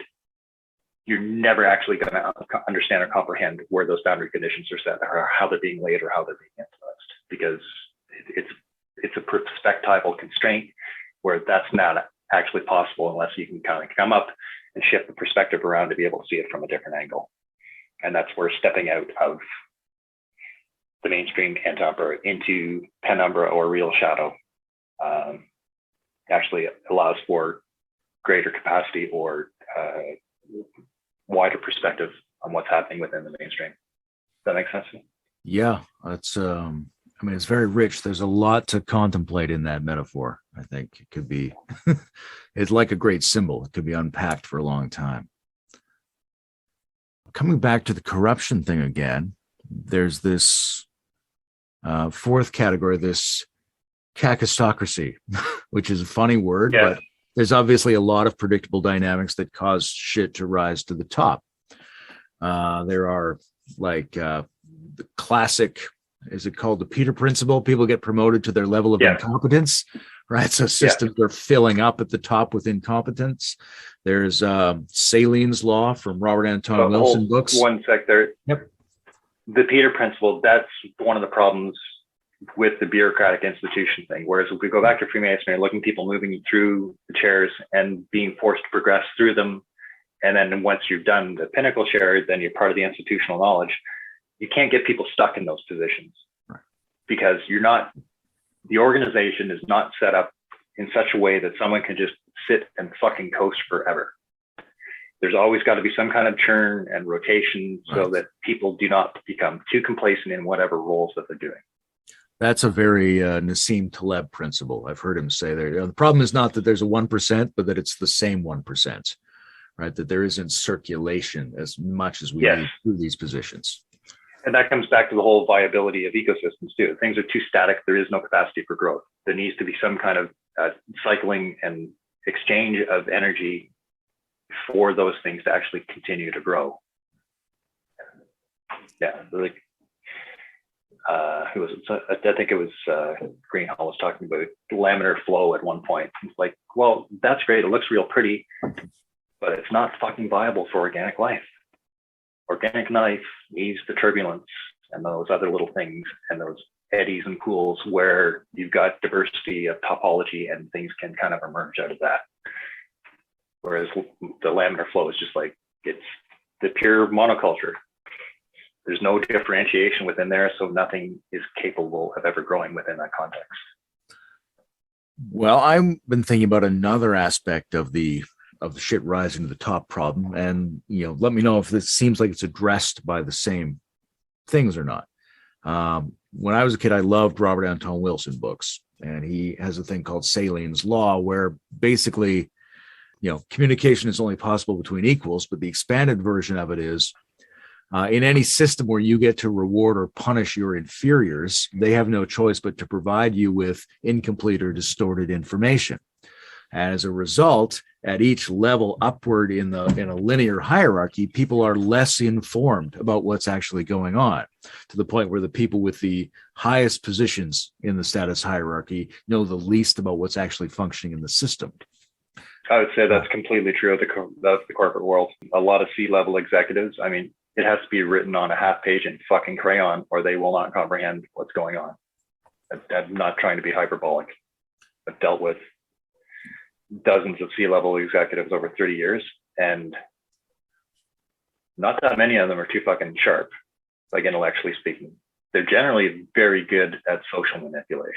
you're never actually going to understand or comprehend where those boundary conditions are set, or how they're being laid, or how they're being influenced, because it's a perspectival constraint where that's not actually possible unless you can kind of come up and shift the perspective around to be able to see it from a different angle. And that's where stepping out of the mainstream anti-umbra into penumbra or real shadow actually allows for greater capacity or wider perspective on what's happening within the mainstream. Does that make sense? Yeah, that's I mean, it's very rich. There's a lot to contemplate in that metaphor. I think it could be it's like a great symbol. It could be unpacked for a long time. Coming back to the corruption thing again, there's this fourth category, this kakistocracy, which is a funny word, yeah. But there's obviously a lot of predictable dynamics that cause shit to rise to the top. There are like the classic, is it called the Peter principle? People get promoted to their level of incompetence, right? So systems are filling up at the top with incompetence. There's Celine's law from Robert Anton Wilson books. One sec there. Yep. The Peter principle, that's one of the problems with the bureaucratic institution thing. Whereas if we go back to Freemasonry, looking at people moving through the chairs and being forced to progress through them, and then once you've done the pinnacle chair, then you're part of the institutional knowledge. You can't get people stuck in those positions, right? Because the organization is not set up in such a way that someone can just sit and fucking coast forever. There's always got to be some kind of churn and rotation so that people do not become too complacent in whatever roles that they're doing. That's a very Nassim Taleb principle. I've heard him say there. The problem is not that there's a 1%, but that it's the same 1%, right? That there isn't circulation as much as we need through these positions. And that comes back to the whole viability of ecosystems too. Things are too static. There is no capacity for growth. There needs to be some kind of cycling and exchange of energy for those things to actually continue to grow. Yeah, like who was it? I think it was Greenhall was talking about laminar flow at one point. It's like, well, that's great. It looks real pretty, but it's not fucking viable for organic life. Organic life needs the turbulence and those other little things and those eddies and pools where you've got diversity of topology and things can kind of emerge out of that. Whereas the laminar flow is just like, it's the pure monoculture. There's no differentiation within there, so nothing is capable of ever growing within that context. Well, I've been thinking about another aspect of the shit rising to the top problem, and let me know if this seems like it's addressed by the same things or not. When I was a kid, I loved Robert Anton Wilson books, and he has a thing called Celine's law, where basically, communication is only possible between equals, but the expanded version of it is in any system where you get to reward or punish your inferiors, they have no choice but to provide you with incomplete or distorted information. As a result, at each level upward in a linear hierarchy, people are less informed about what's actually going on, to the point where the people with the highest positions in the status hierarchy know the least about what's actually functioning in the system. I would say that's completely true of the corporate world. A lot of C-level executives, I mean, it has to be written on a half page in fucking crayon or they will not comprehend what's going on. I'm not trying to be hyperbolic. I've dealt with dozens of C-level executives over 30 years, and not that many of them are too fucking sharp, like intellectually speaking. They're generally very good at social manipulation.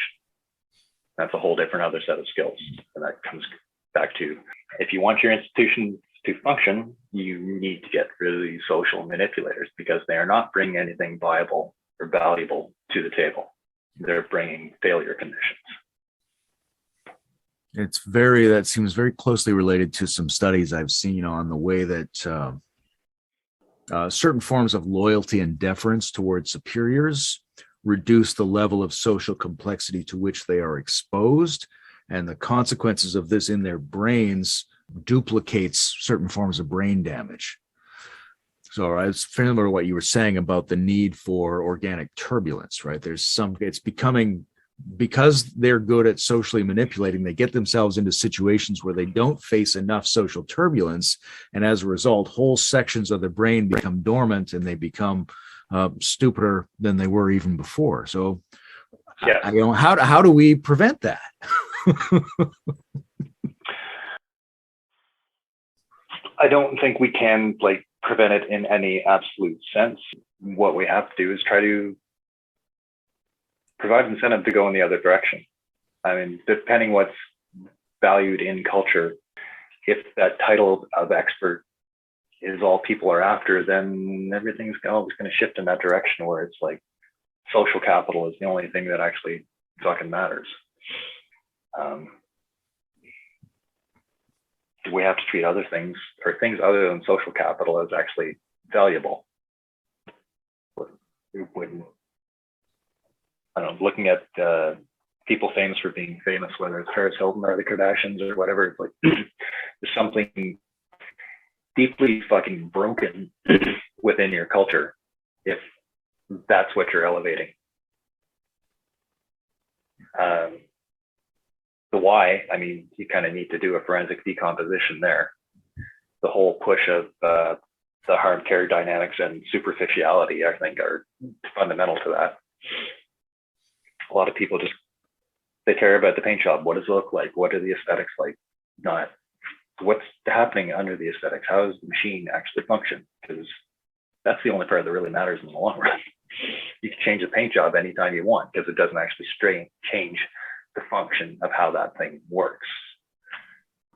That's a whole different other set of skills. And that comes back to, if you want your institution to function, you need to get rid of these social manipulators because they are not bringing anything viable or valuable to the table. They're bringing failure conditions. That seems very closely related to some studies I've seen on the way that certain forms of loyalty and deference towards superiors reduce the level of social complexity to which they are exposed, and the consequences of this in their brains duplicates certain forms of brain damage. So I was familiar with what you were saying about the need for organic turbulence, right? It's becoming because they're good at socially manipulating, they get themselves into situations where they don't face enough social turbulence. And as a result, whole sections of their brain become dormant and they become stupider than they were even before. So, yeah. How do we prevent that? I don't think we can like prevent it in any absolute sense. What we have to do is try to provide incentive to go in the other direction. I mean, depending what's valued in culture, if that title of expert is all people are after, then everything's always going to shift in that direction where it's like social capital is the only thing that actually fucking matters. Do we have to treat other things or things other than social capital as actually valuable? When, I don't know, looking at people famous for being famous, whether it's Paris Hilton or the Kardashians or whatever, it's like there's something deeply fucking broken within your culture if that's what you're elevating. The why, I mean, you kind of need to do a forensic decomposition there. The whole push of the harm care dynamics and superficiality, I think, are fundamental to that. A lot of people just, they care about the paint job. What does it look like? What are the aesthetics like? Not what's happening under the aesthetics. How does the machine actually function? Because that's the only part that really matters in the long run. You can change the paint job anytime you want because it doesn't actually change the function of how that thing works.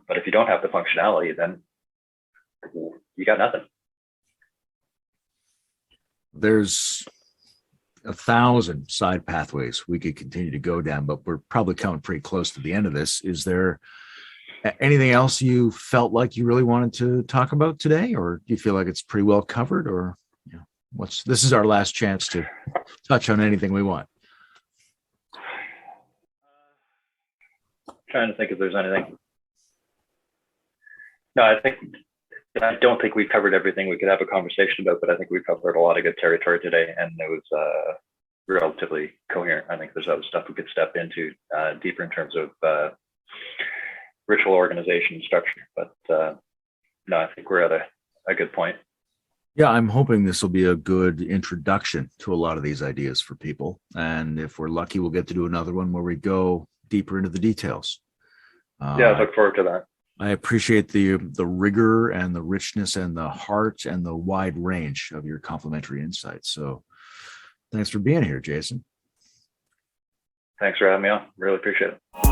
But if you don't have the functionality, then you got nothing. There's 1,000 side pathways we could continue to go down, but we're probably coming pretty close to the end of this. Is there anything else you felt like you really wanted to talk about today, or do you feel like it's pretty well covered, or this is our last chance to touch on anything we want? Trying to think if there's anything. No, I don't think we've covered everything we could have a conversation about, but I think we've covered a lot of good territory today, and it was relatively coherent. I think there's other stuff we could step into deeper in terms of ritual organization and structure, but no, I think we're at a good point. Yeah, I'm hoping this will be a good introduction to a lot of these ideas for people, and if we're lucky, we'll get to do another one where we go deeper into the details. Yeah, I look forward to that. I appreciate the rigor and the richness and the heart and the wide range of your complimentary insights. So thanks for being here, Jason. Thanks for having me on. Really appreciate it.